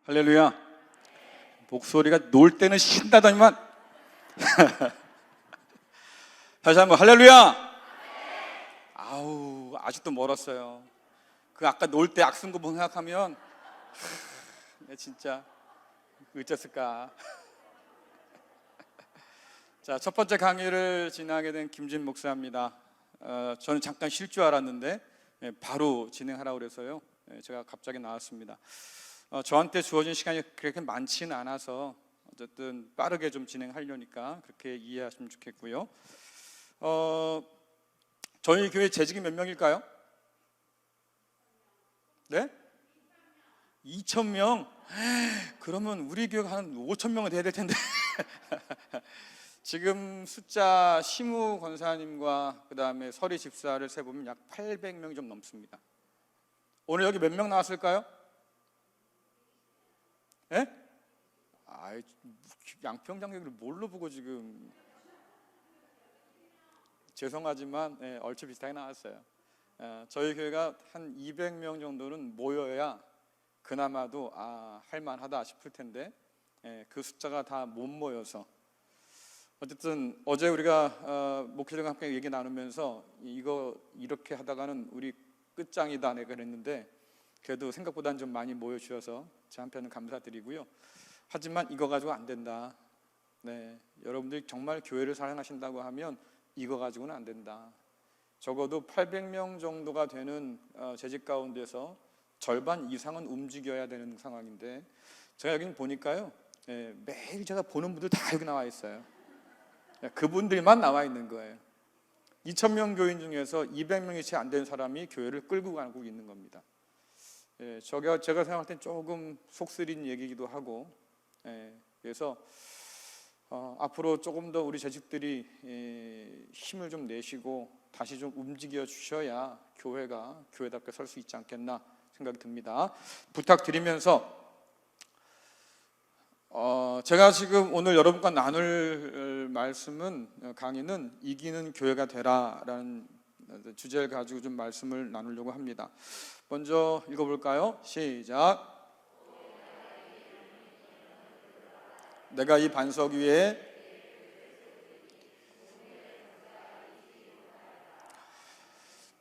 할렐루야. 목소리가 놀 때는 신나더니만 다시 한번 할렐루야. 아우, 아직도 멀었어요. 그 아까 놀 때 악순고 생각하면 진짜 어쨌을까. 자, 첫 번째 강의를 진행하게 된 김진 목사입니다. 저는 잠깐 쉴 줄 알았는데 바로 진행하라고 그래서요, 제가 갑자기 나왔습니다. 저한테 주어진 시간이 그렇게 많지는 않아서 어쨌든 빠르게 좀 진행하려니까 그렇게 이해하시면 좋겠고요. 저희 교회 재직이 몇 명일까요? 네? 2,000명? 그러면 우리 교회가 한 5,000명은 돼야 될 텐데. 지금 숫자 시무 권사님과 그 다음에 서리 집사를 세보면 약 800명이 좀 넘습니다. 오늘 여기 몇 명 나왔을까요? 예? 양평장교를 뭘로 보고 지금. 죄송하지만 얼추 비슷하게 나왔어요. 저희 교회가 한 200명 정도는 모여야 그나마도 할만하다 싶을 텐데 그 숫자가 다 못 모여서, 어쨌든 어제 우리가 목회자들과 함께 얘기 나누면서 이거 이렇게 하다가는 우리 끝장이다 내가 그랬는데, 그래도 생각보다는 좀 많이 모여주셔서 제 한편은 감사드리고요. 하지만 이거 가지고 안 된다. 여러분들이 정말 교회를 사랑하신다고 하면 이거 가지고는 안 된다. 적어도 800명 정도가 되는 재직 가운데서 절반 이상은 움직여야 되는 상황인데, 제가 여기 보니까요, 매일 제가 보는 분들 다 여기 나와 있어요. 그분들만 나와 있는 거예요. 2,000명 교인 중에서 200명이 채 안 된 사람이 교회를 끌고 가고 있는 겁니다. 제가 생각할 땐 조금 속쓰린 얘기이기도 하고, 그래서 앞으로 조금 더 우리 재직들이 힘을 좀 내시고 다시 좀 움직여 주셔야 교회가 교회답게 설 수 있지 않겠나 생각이 듭니다. 부탁드리면서 제가 지금 오늘 여러분과 나눌 말씀은, 강의는 이기는 교회가 되라라는 주제를 가지고 좀 말씀을 나누려고 합니다. 먼저 읽어볼까요? 시작. 내가 이 반석 위에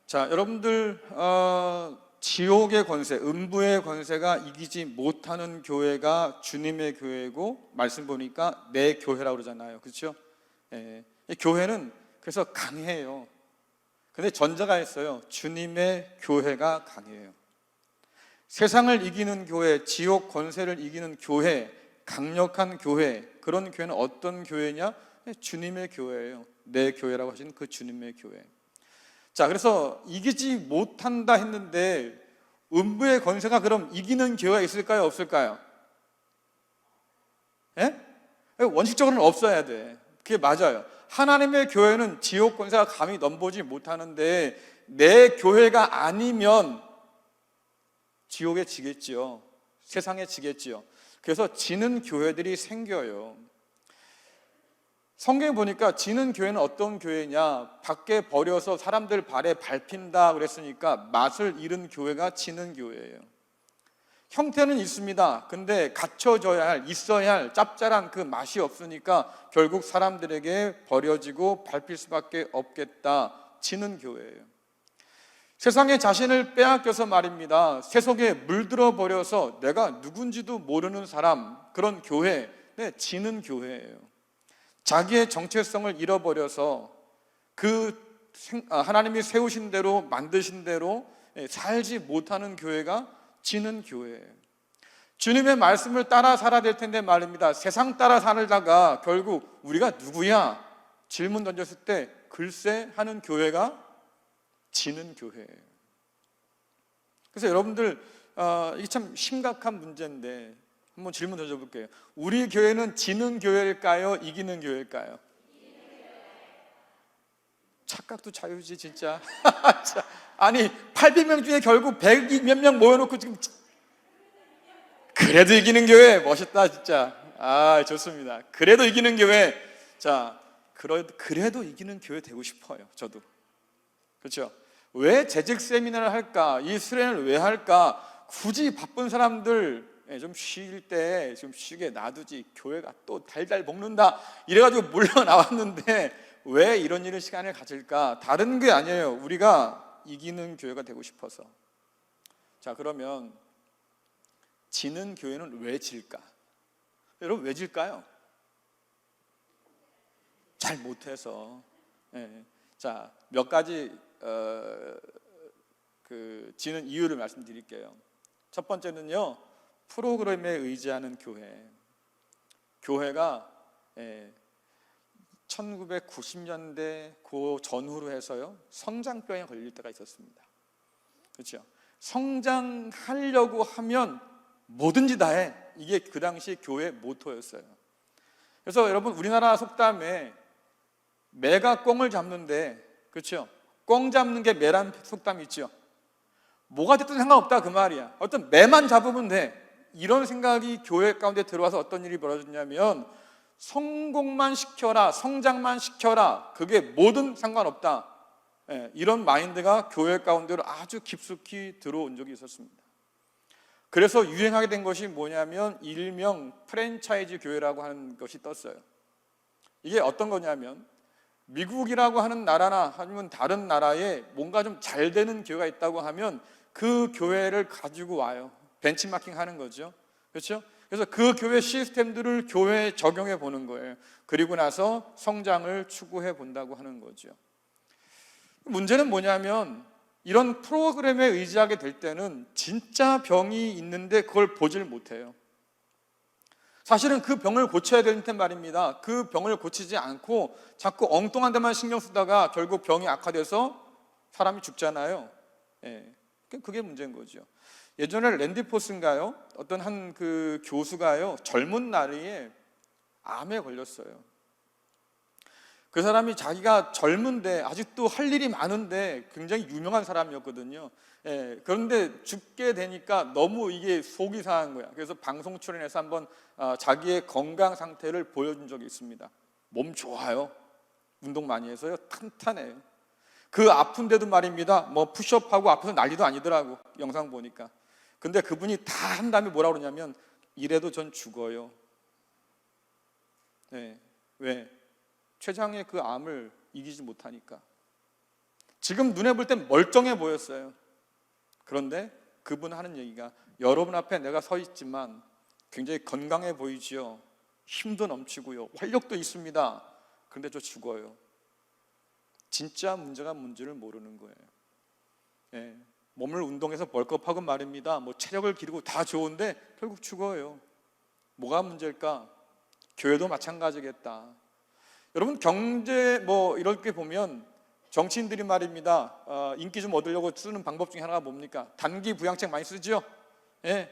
자, 여러분들 지옥의 권세, 음부의 권세가 이기지 못하는 교회가 주님의 교회고, 말씀 보니까 내 교회라고 그러잖아요. 그렇죠? 교회는 그래서 강해요. 근데 전제가 있어요. 주님의 교회가 강해요. 세상을 이기는 교회, 지옥 권세를 이기는 교회, 강력한 교회, 그런 교회는 어떤 교회냐? 주님의 교회예요. 내 교회라고 하신 그 주님의 교회. 자, 그래서 이기지 못한다 했는데 음부의 권세가 그럼 이기는 교회가 있을까요? 없을까요? 원칙적으로는 없어야 돼. 그게 맞아요. 하나님의 교회는 지옥 권세가 감히 넘보지 못하는데 내 교회가 아니면 지옥에 지겠지요. 세상에 지겠지요. 그래서 지는 교회들이 생겨요. 성경에 보니까 지는 교회는 어떤 교회냐? 밖에 버려서 사람들 발에 밟힌다 그랬으니까 맛을 잃은 교회가 지는 교회예요. 형태는 있습니다. 근데 갖춰져야 할, 있어야 할 짭짤한 그 맛이 없으니까 결국 사람들에게 버려지고 밟힐 수밖에 없겠다. 지는 교회예요. 세상에 자신을 빼앗겨서 말입니다, 세속에 물들어 버려서 내가 누군지도 모르는 사람, 그런 교회, 지는 교회예요. 자기의 정체성을 잃어버려서 하나님이 세우신 대로 만드신 대로 살지 못하는 교회가 지는 교회예요. 주님의 말씀을 따라 살아야 될 텐데 말입니다, 세상 따라 살다가 결국 우리가 누구야? 질문 던졌을 때 글쎄 하는 교회가 지는 교회예요. 그래서 여러분들 이게 참 심각한 문제인데 한번 질문 던져볼게요. 우리 교회는 지는 교회일까요? 이기는 교회일까요? 착각도 자유지 진짜. 아니 800명 중에 결국 100 몇 명 모여놓고 지금 그래도 이기는 교회 멋있다 진짜. 좋습니다. 그래도 이기는 교회. 자, 그래도 이기는 교회 되고 싶어요. 저도. 그렇죠? 왜 재직 세미나를 할까? 이 수련을 왜 할까? 굳이 바쁜 사람들 좀 쉴 때 좀 쉬게 놔두지 교회가 또 달달 볶는다 이래가지고 물러 나왔는데 왜 이런 일을 시간을 가질까? 다른 게 아니에요. 우리가 이기는 교회가 되고 싶어서. 자, 그러면 지는 교회는 왜 질까? 여러분, 왜 질까요? 잘 못해서. 자, 몇 가지 지는 이유를 말씀드릴게요. 첫 번째는요, 프로그램에 의지하는 교회. 교회가 1990년대 그 전후로 해서요, 성장병에 걸릴 때가 있었습니다. 그렇죠? 성장하려고 하면 뭐든지 다 해. 이게 그 당시 교회 모토였어요. 그래서 여러분, 우리나라 속담에 매가 꿩을 잡는데, 그렇죠? 꿩 잡는 게 매란 속담이 있죠. 뭐가 됐든 상관없다 그 말이야. 어떤 매만 잡으면 돼. 이런 생각이 교회 가운데 들어와서 어떤 일이 벌어졌냐면, 성공만 시켜라, 성장만 시켜라, 그게 뭐든 상관없다. 이런 마인드가 교회 가운데로 아주 깊숙이 들어온 적이 있었습니다. 그래서 유행하게 된 것이 뭐냐면 일명 프랜차이즈 교회라고 하는 것이 떴어요. 이게 어떤 거냐면, 미국이라고 하는 나라나 아니면 다른 나라에 뭔가 좀 잘 되는 교회가 있다고 하면 그 교회를 가지고 와요. 벤치마킹 하는 거죠. 그렇죠? 그래서 그 교회 시스템들을 교회에 적용해 보는 거예요. 그리고 나서 성장을 추구해 본다고 하는 거죠. 문제는 뭐냐면, 이런 프로그램에 의지하게 될 때는 진짜 병이 있는데 그걸 보질 못해요. 사실은 그 병을 고쳐야 될 텐데 말입니다. 그 병을 고치지 않고 자꾸 엉뚱한 데만 신경 쓰다가 결국 병이 악화돼서 사람이 죽잖아요. 그게 문제인 거죠. 예전에 랜디 포스인가요? 어떤 한 그 교수가요, 젊은 나이에 암에 걸렸어요. 그 사람이 자기가 젊은데 아직도 할 일이 많은데 굉장히 유명한 사람이었거든요. 그런데 죽게 되니까 너무 이게 속이 상한 거야. 그래서 방송 출연해서 한번 자기의 건강 상태를 보여준 적이 있습니다. 몸 좋아요. 운동 많이 해서요. 탄탄해요. 그 아픈데도 말입니다. 뭐 푸시업하고 앞에서 난리도 아니더라고. 영상 보니까. 근데 그분이 다 한 다음에 뭐라 그러냐면, 이래도 전 죽어요. 왜? 췌장의 그 암을 이기지 못하니까. 지금 눈에 볼 땐 멀쩡해 보였어요. 그런데 그분 하는 얘기가, 여러분 앞에 내가 서 있지만 굉장히 건강해 보이지요. 힘도 넘치고요. 활력도 있습니다. 그런데 저 죽어요. 진짜 문제가 뭔지를 모르는 거예요. 몸을 운동해서 벌크업하고 말입니다. 뭐 체력을 기르고 다 좋은데 결국 죽어요. 뭐가 문제일까? 교회도 마찬가지겠다. 여러분, 경제 뭐 이렇게 보면 정치인들이 말입니다, 인기 좀 얻으려고 쓰는 방법 중에 하나가 뭡니까? 단기 부양책 많이 쓰죠.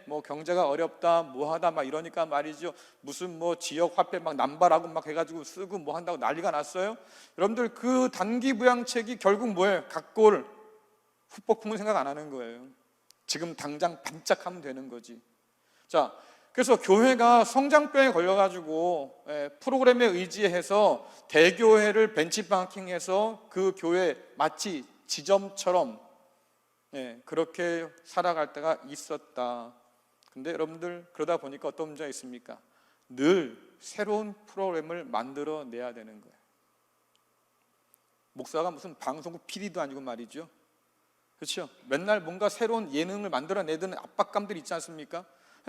뭐 경제가 어렵다, 뭐하다 막 이러니까 말이죠. 무슨 뭐 지역 화폐 막 남발하고 막 해가지고 쓰고 뭐 한다고 난리가 났어요. 여러분들, 그 단기 부양책이 결국 뭐예요? 각골 후폭풍은 생각 안 하는 거예요. 지금 당장 반짝하면 되는 거지. 자, 그래서 교회가 성장병에 걸려가지고 프로그램에 의지해서 대교회를 벤치마킹해서 그 교회 마치 지점처럼 그렇게 살아갈 때가 있었다. 근데 여러분들, 그러다 보니까 어떤 문제가 있습니까? 늘 새로운 프로그램을 만들어내야 되는 거예요. 목사가 무슨 방송국 PD도 아니고 말이죠. 그렇죠? 맨날 뭔가 새로운 예능을 만들어내는 압박감들이 있지 않습니까?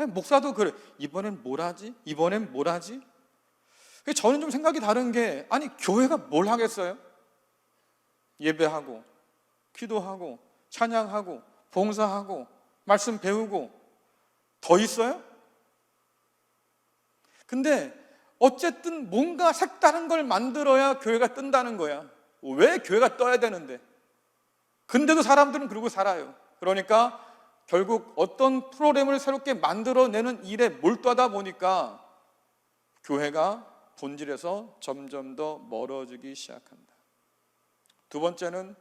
목사도 그래. 이번엔 뭘 하지? 이번엔 뭘 하지? 저는 좀 생각이 다른 게, 아니 교회가 뭘 하겠어요? 예배하고 기도하고 찬양하고 봉사하고 말씀 배우고 더 있어요? 근데 어쨌든 뭔가 색다른 걸 만들어야 교회가 뜬다는 거야. 왜 교회가 떠야 되는데? 근데도 사람들은 그러고 살아요. 그러니까 결국 어떤 프로그램을 새롭게 만들어내는 일에 몰두하다 보니까 교회가 본질에서 점점 더 멀어지기 시작한다. 두 번째는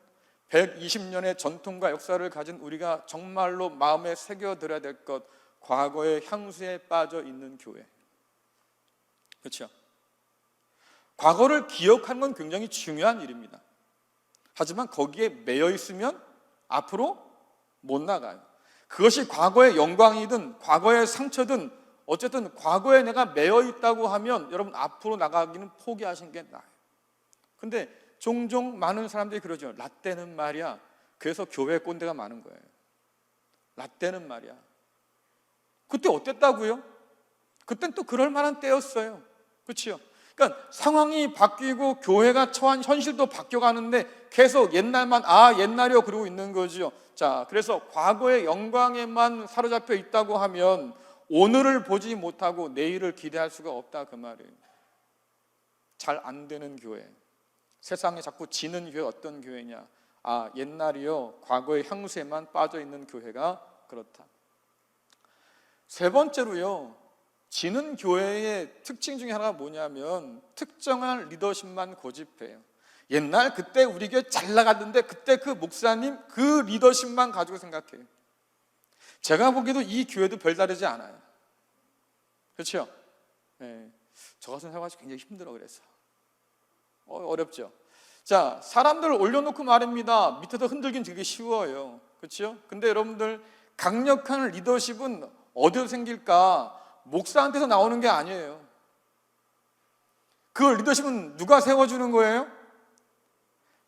120년의 전통과 역사를 가진 우리가 정말로 마음에 새겨들어야 될 것, 과거의 향수에 빠져 있는 교회. 그렇죠? 과거를 기억하는 건 굉장히 중요한 일입니다. 하지만 거기에 매여 있으면 앞으로 못 나가요. 그것이 과거의 영광이든 과거의 상처든 어쨌든 과거에 내가 매여 있다고 하면 여러분 앞으로 나가기는 포기하신 게 나아요. 근데 종종 많은 사람들이 그러죠. 라떼는 말이야. 그래서 교회 꼰대가 많은 거예요. 라떼는 말이야. 그때 어땠다고요? 그땐 또 그럴 만한 때였어요. 그렇죠? 그러니까 상황이 바뀌고 교회가 처한 현실도 바뀌어가는데 계속 옛날만 옛날이요 그러고 있는 거죠. 자, 그래서 과거의 영광에만 사로잡혀 있다고 하면 오늘을 보지 못하고 내일을 기대할 수가 없다 그 말이에요. 잘 안 되는 교회, 세상에 자꾸 지는 교회 어떤 교회냐? 옛날이요 과거의 향수에만 빠져 있는 교회가 그렇다. 세 번째로요, 지는 교회의 특징 중에 하나가 뭐냐면 특정한 리더십만 고집해요. 옛날 그때 우리 교회 잘 나갔는데 그때 그 목사님 그 리더십만 가지고 생각해요. 제가 보기에도 이 교회도 별다르지 않아요. 그렇죠? 네. 저 같은 생각하기 굉장히 힘들어. 그래서 어렵죠. 자, 사람들 올려놓고 말입니다. 밑에서 흔들긴 되게 쉬워요. 그렇죠? 근데 여러분들 강력한 리더십은 어디서 생길까? 목사한테서 나오는 게 아니에요. 그 리더십은 누가 세워주는 거예요?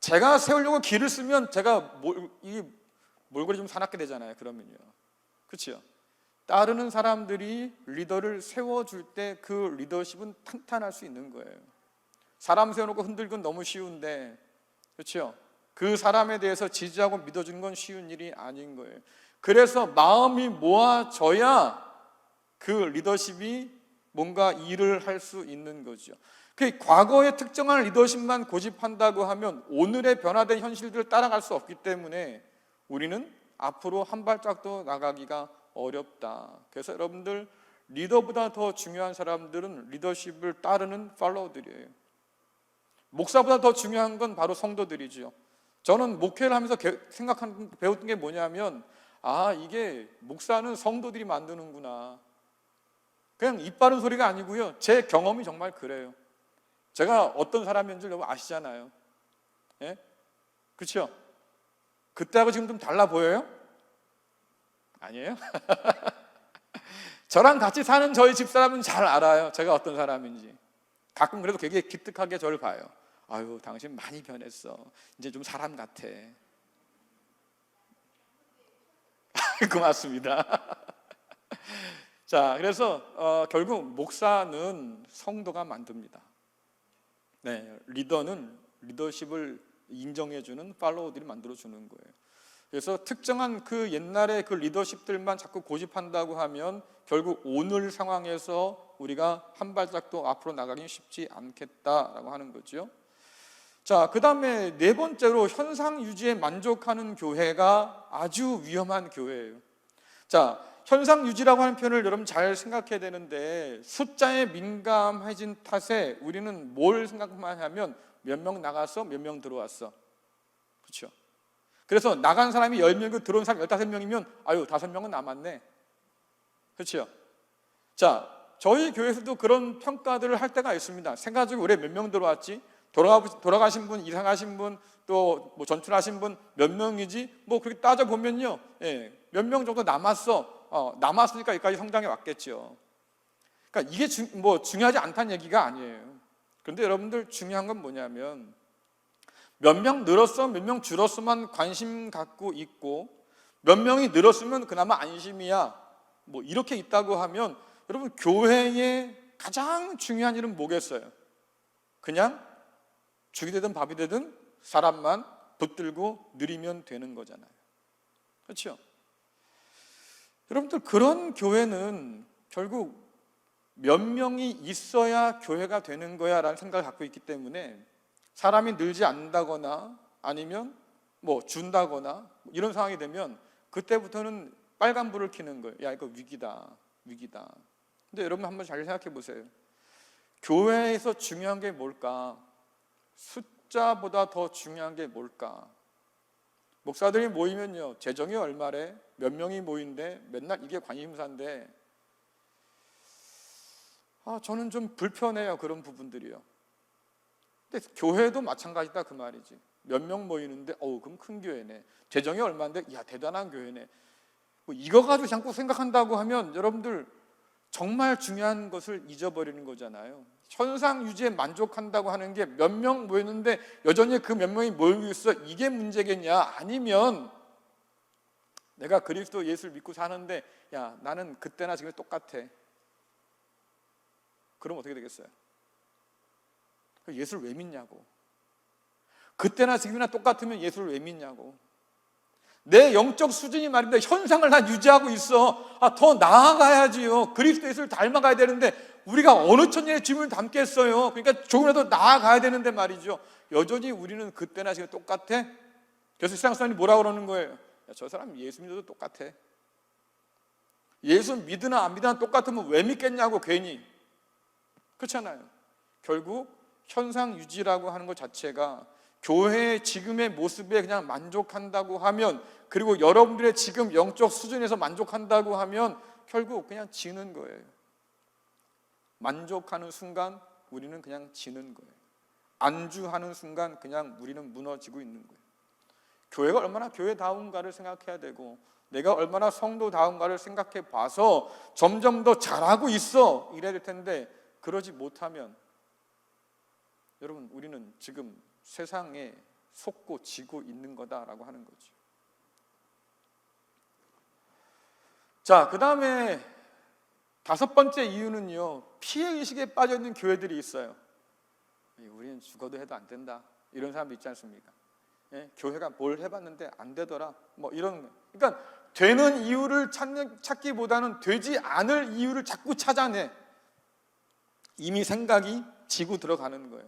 제가 세우려고 길을 쓰면 제가 이 몰골이 좀 사납게 되잖아요. 그러면요. 그렇죠? 따르는 사람들이 리더를 세워줄 때 그 리더십은 탄탄할 수 있는 거예요. 사람 세워놓고 흔들건 너무 쉬운데, 그렇죠? 그 사람에 대해서 지지하고 믿어주는 건 쉬운 일이 아닌 거예요. 그래서 마음이 모아져야 그 리더십이 뭔가 일을 할 수 있는 거죠. 그 과거의 특정한 리더십만 고집한다고 하면 오늘의 변화된 현실들을 따라갈 수 없기 때문에 우리는 앞으로 한 발짝도 나가기가 어렵다. 그래서 여러분들 리더보다 더 중요한 사람들은 리더십을 따르는 팔로워들이에요. 목사보다 더 중요한 건 바로 성도들이죠. 저는 목회를 하면서 배웠던 게 뭐냐면 이게 목사는 성도들이 만드는구나. 그냥 입 바른 소리가 아니고요. 제 경험이 정말 그래요. 제가 어떤 사람인지 여러분 아시잖아요. 예? 그렇죠? 그때하고 지금 좀 달라 보여요? 아니에요? 저랑 같이 사는 저희 집사람은 잘 알아요. 제가 어떤 사람인지. 가끔 그래도 되게 기특하게 저를 봐요. 아유, 당신 많이 변했어. 이제 좀 사람 같아. 고맙습니다. 자, 그래서 결국 목사는 성도가 만듭니다. 네, 리더는 리더십을 인정해주는 팔로워들이 만들어주는 거예요. 그래서 특정한 그 옛날의 그 리더십들만 자꾸 고집한다고 하면 결국 오늘 상황에서 우리가 한 발짝도 앞으로 나가기 쉽지 않겠다라고 하는 거죠. 자, 그 다음에 네 번째로 현상 유지에 만족하는 교회가 아주 위험한 교회예요. 자, 현상 유지라고 하는 표현을 여러분 잘 생각해야 되는데 숫자에 민감해진 탓에 우리는 뭘 생각만 하면 몇 명 나가서 몇 명 들어왔어. 그렇죠? 그래서 나간 사람이 10명이고 들어온 사람이 15명이면 5명은 남았네. 그렇죠? 자, 저희 교회에서도 그런 평가들을 할 때가 있습니다. 생각하고 올해 몇 명 들어왔지? 돌아가신 분, 이상하신 분, 또 뭐 전출하신 분 몇 명이지? 뭐 그렇게 따져보면요, 몇 명 정도 남았어. 남았으니까 여기까지 성장해 왔겠죠. 그러니까 이게 중요하지 않다는 얘기가 아니에요. 그런데 여러분들 중요한 건 뭐냐면 몇 명 늘었어, 몇 명 줄었어만 관심 갖고 있고 몇 명이 늘었으면 그나마 안심이야. 뭐 이렇게 있다고 하면 여러분 교회의 가장 중요한 일은 뭐겠어요? 그냥 죽이 되든 밥이 되든 사람만 붙들고 누리면 되는 거잖아요. 그렇죠? 여러분들 그런 교회는 결국 몇 명이 있어야 교회가 되는 거야 라는 생각을 갖고 있기 때문에 사람이 늘지 않는다거나 아니면 뭐 준다거나 이런 상황이 되면 그때부터는 빨간불을 켜는 거예요. 야, 이거 위기다. 근데 여러분 한번 잘 생각해 보세요. 교회에서 중요한 게 뭘까? 숫자보다 더 중요한 게 뭘까? 목사들이 모이면요, 재정이 얼마래? 몇 명이 모인데 맨날 이게 관심사인데 저는 좀 불편해요. 그런 부분들이요. 근데 교회도 마찬가지다 그 말이지. 몇 명 모이는데 그럼 큰 교회네. 재정이 얼마인데 야, 대단한 교회네. 뭐 이거 가지고 자꾸 생각한다고 하면 여러분들 정말 중요한 것을 잊어버리는 거잖아요. 현상 유지에 만족한다고 하는 게 몇 명 모였는데 여전히 그 몇 명이 모이고 있어, 이게 문제겠냐? 아니면 내가 그리스도 예수를 믿고 사는데 야, 나는 그때나 지금 똑같아. 그럼 어떻게 되겠어요? 예수를 왜 믿냐고. 그때나 지금이나 똑같으면 예수를 왜 믿냐고. 내 영적 수준이 말입니다. 현상을 다 유지하고 있어. 더 나아가야지요. 그리스도 예수를 닮아가야 되는데 우리가 어느 천년의 짐을 담겠어요. 그러니까 조금이라도 나아가야 되는데 말이죠. 여전히 우리는 그때나 지금 똑같아. 그래서 세상 사람이 뭐라고 그러는 거예요? 야, 저 사람 예수 믿어도 똑같아. 예수 믿으나 안 믿으나 똑같으면 왜 믿겠냐고 괜히. 그렇잖아요. 결국 현상 유지라고 하는 것 자체가 교회의 지금의 모습에 그냥 만족한다고 하면, 그리고 여러분들의 지금 영적 수준에서 만족한다고 하면 결국 그냥 지는 거예요. 만족하는 순간 우리는 그냥 지는 거예요. 안주하는 순간 그냥 우리는 무너지고 있는 거예요. 교회가 얼마나 교회다운가를 생각해야 되고, 내가 얼마나 성도다운가를 생각해 봐서 점점 더 잘하고 있어 이래야 될 텐데, 그러지 못하면 여러분 우리는 지금 세상에 속고 지고 있는 거다라고 하는 거죠. 자, 그 다음에 5번째 이유는요, 피해의식에 빠져있는 교회들이 있어요. 우리는 죽어도 해도 안 된다, 이런 사람도 있지 않습니까? 예? 교회가 뭘 해봤는데 안 되더라, 뭐 이런. 그러니까 되는 이유를 찾기보다는 되지 않을 이유를 자꾸 찾아내. 이미 생각이 지고 들어가는 거예요.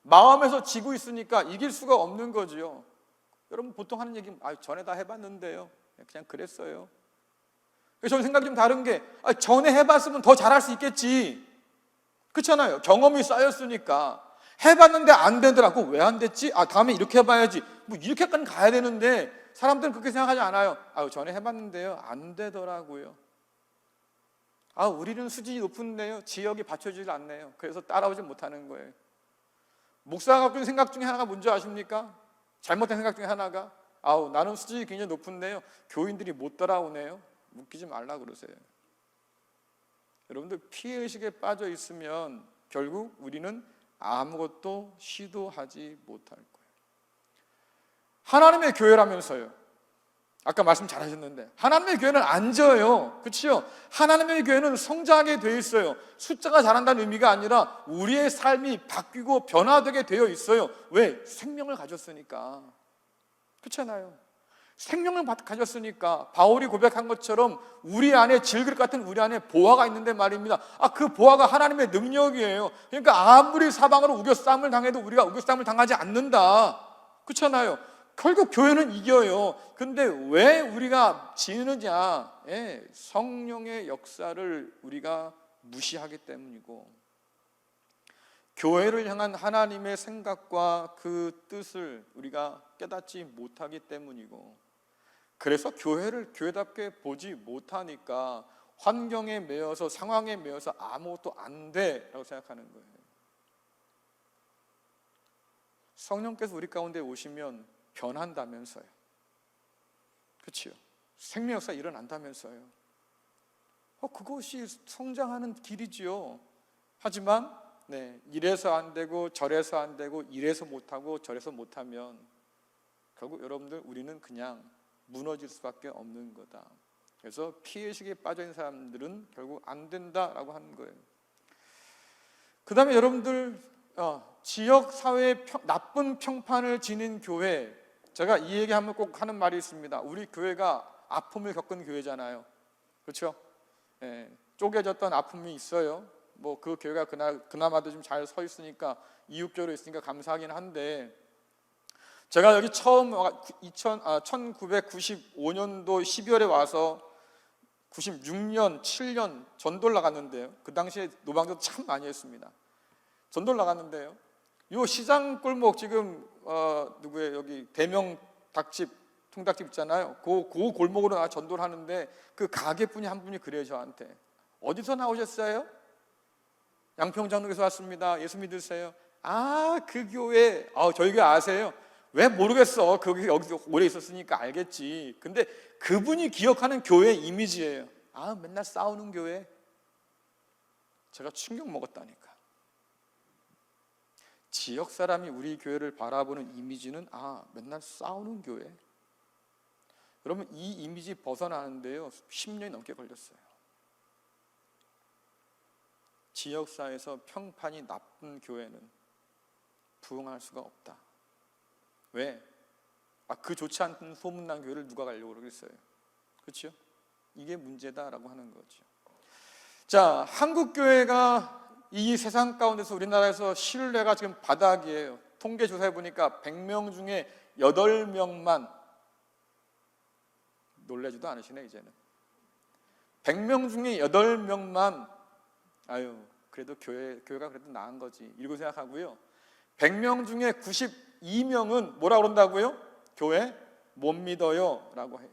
마음에서 지고 있으니까 이길 수가 없는 거지요. 여러분 보통 하는 얘기, 전에 다 해봤는데요, 그냥 그랬어요. 그래서 저는 생각이 좀 다른 게, 전에 해봤으면 더 잘할 수 있겠지. 그렇잖아요. 경험이 쌓였으니까. 해봤는데 안 되더라고. 왜 안 됐지? 다음에 이렇게 해봐야지. 뭐 이렇게까지 가야 되는데 사람들은 그렇게 생각하지 않아요. 전에 해봤는데요, 안 되더라고요. 우리는 수준이 높은데요, 지역이 받쳐주질 않네요. 그래서 따라오지 못하는 거예요. 목사가 갖고 있는 생각 중에 하나가 뭔지 아십니까? 잘못된 생각 중에 하나가, 나는 수준이 굉장히 높은데요, 교인들이 못 따라오네요. 웃기지 말라 그러세요. 여러분들 피해의식에 빠져 있으면 결국 우리는 아무것도 시도하지 못할 거예요. 하나님의 교회라면서요. 아까 말씀 잘하셨는데 하나님의 교회는 안 져요. 그렇죠? 하나님의 교회는 성장하게 되어 있어요. 숫자가 자란다는 의미가 아니라 우리의 삶이 바뀌고 변화되게 되어 있어요. 왜? 생명을 가졌으니까. 그렇잖아요. 생명을 가졌으니까. 바울이 고백한 것처럼 우리 안에 질그릇 같은 우리 안에 보화가 있는데 말입니다. 그 보화가 하나님의 능력이에요. 그러니까 아무리 사방으로 우겨싸움을 당해도 우리가 우겨싸움을 당하지 않는다. 그렇잖아요. 결국 교회는 이겨요. 근데 왜 우리가 지느냐? 성령의 역사를 우리가 무시하기 때문이고, 교회를 향한 하나님의 생각과 그 뜻을 우리가 깨닫지 못하기 때문이고, 그래서 교회를 교회답게 보지 못하니까 환경에 매여서, 상황에 매여서 아무것도 안 돼라고 생각하는 거예요. 성령께서 우리 가운데 오시면 변한다면서요. 그렇죠? 생명 역사 일어난다면서요. 그것이 성장하는 길이지요. 하지만 이래서 안 되고 저래서 안 되고 이래서 못하고 저래서 못하면 결국 여러분들 우리는 그냥 무너질 수밖에 없는 거다. 그래서 피해의식에 빠져있는 사람들은 결국 안 된다라고 하는 거예요. 그 다음에 여러분들 지역 사회에 나쁜 평판을 지닌 교회, 제가 이 얘기하면 꼭 하는 말이 있습니다. 우리 교회가 아픔을 겪은 교회잖아요. 그렇죠? 쪼개졌던 아픔이 있어요. 뭐 그 교회가 그나마도 좀 잘 서 있으니까, 이육교로 있으니까 감사하긴 한데, 제가 여기 처음 1995년도 12월에 와서 96년, 7년 전도를 나갔는데요. 그 당시에 노방도 참 많이 했습니다. 전도를 나갔는데요, 요 시장 골목 지금 누구예요? 여기 대명 닭집, 통닭집 있잖아요. 그 골목으로 나 전도를 하는데 그 가게분이 한 분이 그래요, 저한테. 어디서 나오셨어요? 양평장로에서 왔습니다. 예수 믿으세요? 그 교회, 저희 교회 아세요? 왜 모르겠어. 거기 여기 오래 있었으니까 알겠지. 근데 그분이 기억하는 교회 이미지예요. 아, 맨날 싸우는 교회. 제가 충격 먹었다니까. 지역 사람이 우리 교회를 바라보는 이미지는 맨날 싸우는 교회. 여러분, 이 이미지 벗어나는데요 10년이 넘게 걸렸어요. 지역사회에서 평판이 나쁜 교회는 부흥할 수가 없다. 왜? 그 좋지 않은 소문난 교회를 누가 가려고 그러겠어요? 그렇죠? 이게 문제다라고 하는 거죠. 자, 한국 교회가 이 세상 가운데서 우리나라에서 신뢰가 지금 바닥이에요. 통계 조사해 보니까 100명 중에 8명만, 놀라지도 않으시네 이제는. 100명 중에 8명만 그래도 교회가 그래도 나은 거지 이러고 생각하고요. 100명 중에 92명은 뭐라 그런다고요? 교회 못 믿어요 라고 해요.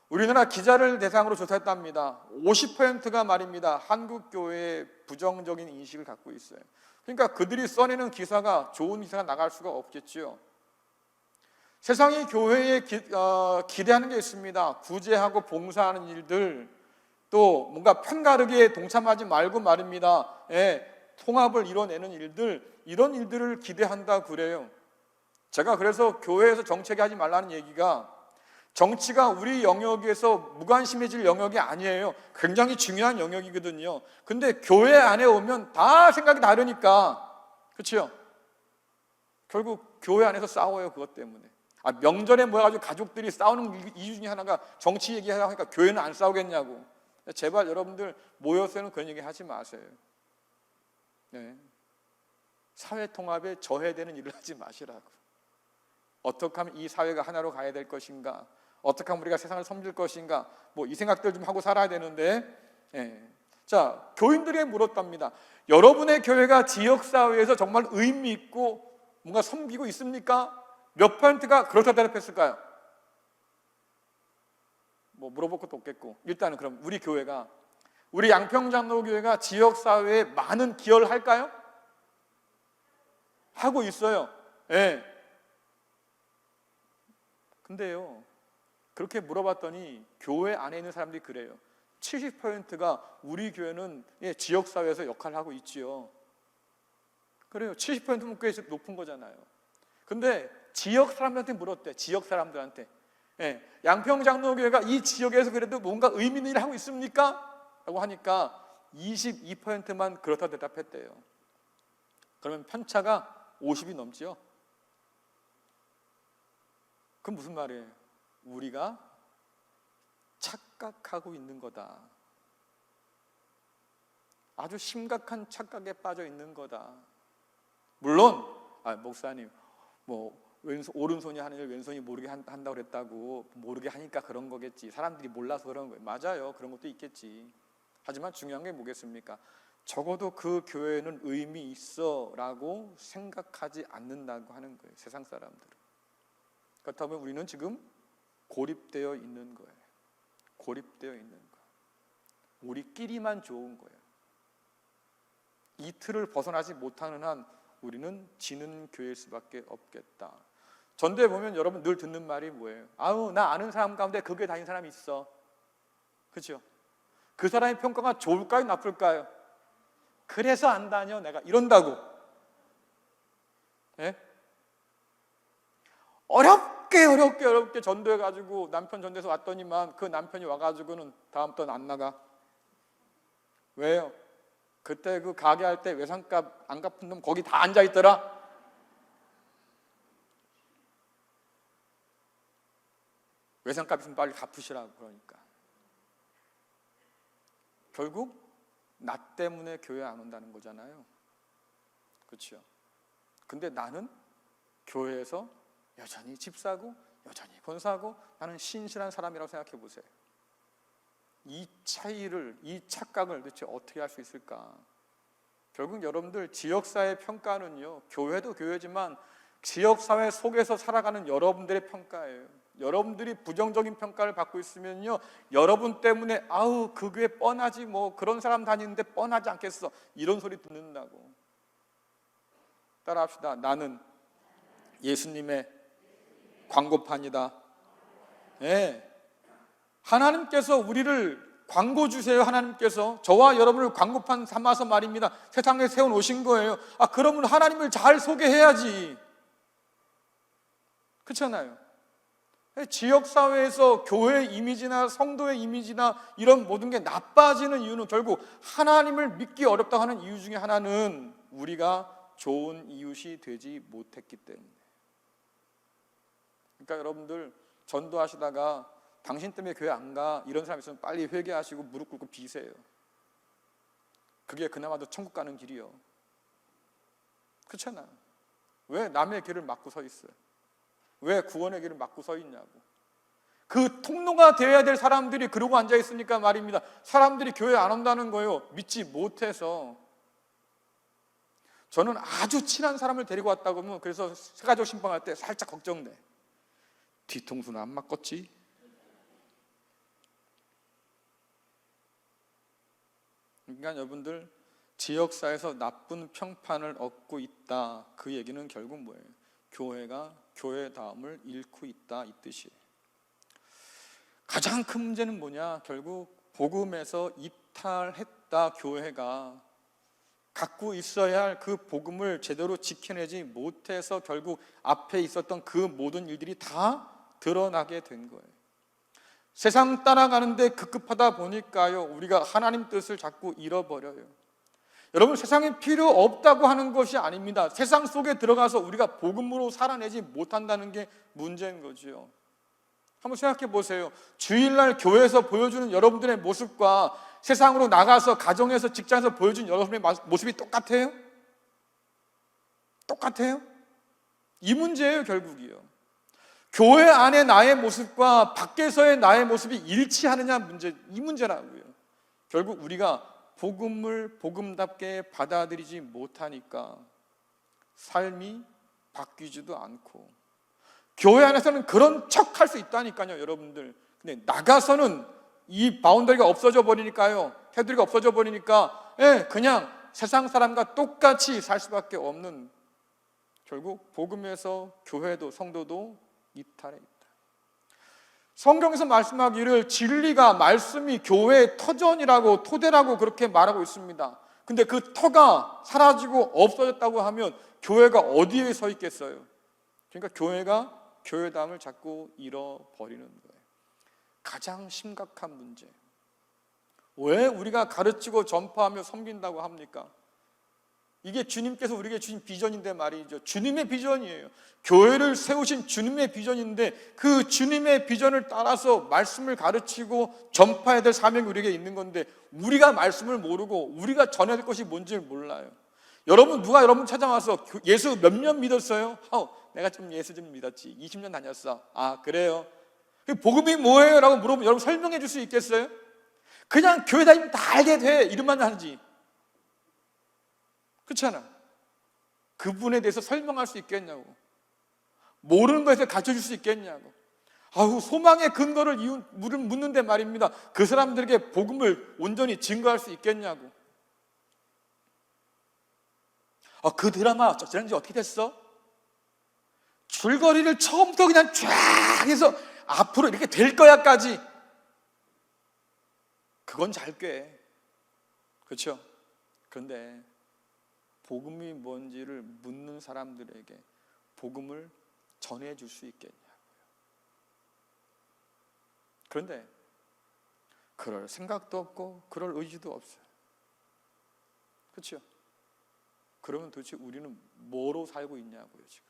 우리나라 기자를 대상으로 조사했답니다. 50%가 말입니다, 한국 교회에 부정적인 인식을 갖고 있어요. 그러니까 그들이 써내는 기사가 좋은 기사가 나갈 수가 없겠죠. 세상이 교회에 기대하는 게 있습니다. 구제하고 봉사하는 일들, 또 뭔가 편가르기에 동참하지 말고 말입니다, 통합을 이뤄내는 일들, 이런 일들을 기대한다 그래요. 제가 그래서 교회에서 정책이 하지 말라는 얘기가, 정치가 우리 영역에서 무관심해질 영역이 아니에요. 굉장히 중요한 영역이거든요. 근데 교회 안에 오면 다 생각이 다르니까, 그렇죠? 결국 교회 안에서 싸워요. 그것 때문에. 명절에 모여가지고 가족들이 싸우는 이유 중에 하나가 정치 얘기하려고 하니까 교회는 안 싸우겠냐고. 제발 여러분들 모여서는 그런 얘기 하지 마세요. 사회 통합에 저해되는 일을 하지 마시라고. 어떻게 하면 이 사회가 하나로 가야 될 것인가, 어떻게 하면 우리가 세상을 섬길 것인가, 이 생각들 좀 하고 살아야 되는데, 자, 교인들에게 물었답니다. 여러분의 교회가 지역사회에서 정말 의미 있고 뭔가 섬기고 있습니까? 몇 %가 그렇다 대답했을까요? 물어볼 것도 없겠고, 일단은 그럼 우리 교회가, 우리 양평장로교회가 지역사회에 많은 기여를 할까요? 하고 있어요. 근데요, 그렇게 물어봤더니 교회 안에 있는 사람들이 그래요. 70%가 우리 교회는 지역사회에서 역할을 하고 있지요. 그래요. 70%면 꽤 높은 거잖아요. 근데 지역 사람들한테 물었대. 지역 사람들한테, 양평장로교회가 이 지역에서 그래도 뭔가 의미 있는 일을 하고 있습니까? 라고 하니까 22%만 그렇다 대답했대요. 그러면 편차가 50이 넘지요. 그럼 무슨 말이에요? 우리가 착각하고 있는 거다. 아주 심각한 착각에 빠져 있는 거다. 물론 목사님 오른손이 하는 일 왼손이 모르게 한다고 그랬다고, 모르게 하니까 그런 거겠지, 사람들이 몰라서 그런 거예요. 맞아요, 그런 것도 있겠지. 하지만 중요한 게 뭐겠습니까? 적어도 그 교회는 의미 있어 라고 생각하지 않는다고 하는 거예요, 세상 사람들은. 그렇다면 우리는 지금 고립되어 있는 거예요. 고립되어 있는 거예요. 우리끼리만 좋은 거예요. 이 틀을 벗어나지 못하는 한 우리는 지는 교회일 수밖에 없겠다. 전도에 보면 여러분 늘 듣는 말이 뭐예요? 나 아는 사람 가운데 그 교회 다니는 사람이 있어. 그렇죠? 그 사람의 평가가 좋을까요? 나쁠까요? 그래서 안 다녀 내가, 이런다고. 어렵게 전도해가지고 남편 전도해서 왔더니만 그 남편이 와가지고는 다음부터는 안 나가. 왜요? 그때 그 가게 할 때 외상값 안 갚은 놈 거기 다 앉아있더라. 외상값 있으면 빨리 갚으시라고. 그러니까 결국 나 때문에 교회 안 온다는 거잖아요. 그렇죠? 근데 나는 교회에서 여전히 집 사고 여전히 권사하고 나는 신실한 사람이라고 생각해 보세요. 이 차이를, 이 착각을 도대체 어떻게 할 수 있을까? 결국 여러분들 지역사회 평가는요, 교회도 교회지만 지역사회 속에서 살아가는 여러분들의 평가예요. 여러분들이 부정적인 평가를 받고 있으면요, 여러분 때문에 그 교회 뻔하지, 그런 사람 다니는데 뻔하지 않겠어, 이런 소리 듣는다고. 따라합시다. 나는 예수님의 광고판이다. 예. 하나님께서 우리를 광고 주세요. 하나님께서 저와 여러분을 광고판 삼아서 말입니다. 세상에 세워놓으신 거예요. 그러면 하나님을 잘 소개해야지. 그렇잖아요. 지역사회에서 교회의 이미지나 성도의 이미지나 이런 모든 게 나빠지는 이유는 결국 하나님을 믿기 어렵다고 하는 이유 중에 하나는 우리가 좋은 이웃이 되지 못했기 때문에. 그러니까 여러분들 전도하시다가 당신 때문에 교회 안 가 이런 사람 있으면 빨리 회개하시고 무릎 꿇고 비세요. 그게 그나마도 천국 가는 길이요. 그렇잖아요. 왜 남의 길을 막고 서 있어요? 왜 구원의 길을 막고 서 있냐고. 그 통로가 되어야 될 사람들이 그러고 앉아 있으니까 말입니다. 사람들이 교회 안 온다는 거예요. 믿지 못해서. 저는 아주 친한 사람을 데리고 왔다고 하면 그래서 새가족 신방할 때 살짝 걱정돼. 뒤통수는 안 맞겠지? 그러니까 여러분들 지역사회에서 나쁜 평판을 얻고 있다. 그 얘기는 결국 뭐예요? 교회가 교회다움을 잃고 있다 이 뜻이에요. 가장 큰 문제는 뭐냐? 결국 복음에서 이탈했다. 교회가 갖고 있어야 할 그 복음을 제대로 지켜내지 못해서 결국 앞에 있었던 그 모든 일들이 다 드러나게 된 거예요. 세상 따라가는데 급급하다 보니까요, 우리가 하나님 뜻을 자꾸 잃어버려요. 여러분, 세상에 필요 없다고 하는 것이 아닙니다. 세상 속에 들어가서 우리가 복음으로 살아내지 못한다는 게 문제인 거죠. 한번 생각해 보세요. 주일날 교회에서 보여주는 여러분들의 모습과 세상으로 나가서 가정에서 직장에서 보여주는 여러분의 모습이 똑같아요? 똑같아요? 이 문제예요, 결국이요. 교회 안에 나의 모습과 밖에서의 나의 모습이 일치하느냐 문제, 이 문제라고요. 결국 우리가 복음을 복음답게 받아들이지 못하니까 삶이 바뀌지도 않고, 교회 안에서는 그런 척 할 수 있다니까요, 여러분들. 근데 나가서는 이 바운더리가 없어져 버리니까요, 테두리가 없어져 버리니까 그냥 세상 사람과 똑같이 살 수밖에 없는, 결국 복음에서 교회도 성도도 이탈해 있다. 성경에서 말씀하기를 진리가, 말씀이 교회의 터전이라고, 토대라고 그렇게 말하고 있습니다. 근데 그 터가 사라지고 없어졌다고 하면 교회가 어디에 서 있겠어요? 그러니까 교회가 교회담을 자꾸 잃어버리는 거예요. 가장 심각한 문제. 왜 우리가 가르치고 전파하며 섬긴다고 합니까? 이게 주님께서 우리에게 주신 비전인데 말이죠. 주님의 비전이에요. 교회를 세우신 주님의 비전인데 그 주님의 비전을 따라서 말씀을 가르치고 전파해야 될 사명이 우리에게 있는 건데 우리가 말씀을 모르고 우리가 전해야 될 것이 뭔지를 몰라요. 여러분, 누가 여러분 찾아와서 예수 몇 년 믿었어요? 내가 좀 예수 좀 믿었지. 20년 다녔어. 그래요? 복음이 뭐예요? 라고 물어보면 여러분 설명해 줄 수 있겠어요? 그냥 교회 다니면 다 알게 돼. 이름만 하지. 그렇잖아. 그분에 대해서 설명할 수 있겠냐고. 모르는 것에 가르쳐줄 수 있겠냐고. 소망의 근거를 묻는데 말입니다. 그 사람들에게 복음을 온전히 증거할 수 있겠냐고. 그 드라마 지난주에 어떻게 됐어? 줄거리를 처음부터 그냥 쫙 해서 앞으로 이렇게 될 거야까지, 그건 잘 꽤. 그렇죠? 그런데 복음이 뭔지를 묻는 사람들에게 복음을 전해줄 수 있겠냐고요. 그런데 그럴 생각도 없고 그럴 의지도 없어요. 그렇죠? 그러면 도대체 우리는 뭐로 살고 있냐고요, 지금.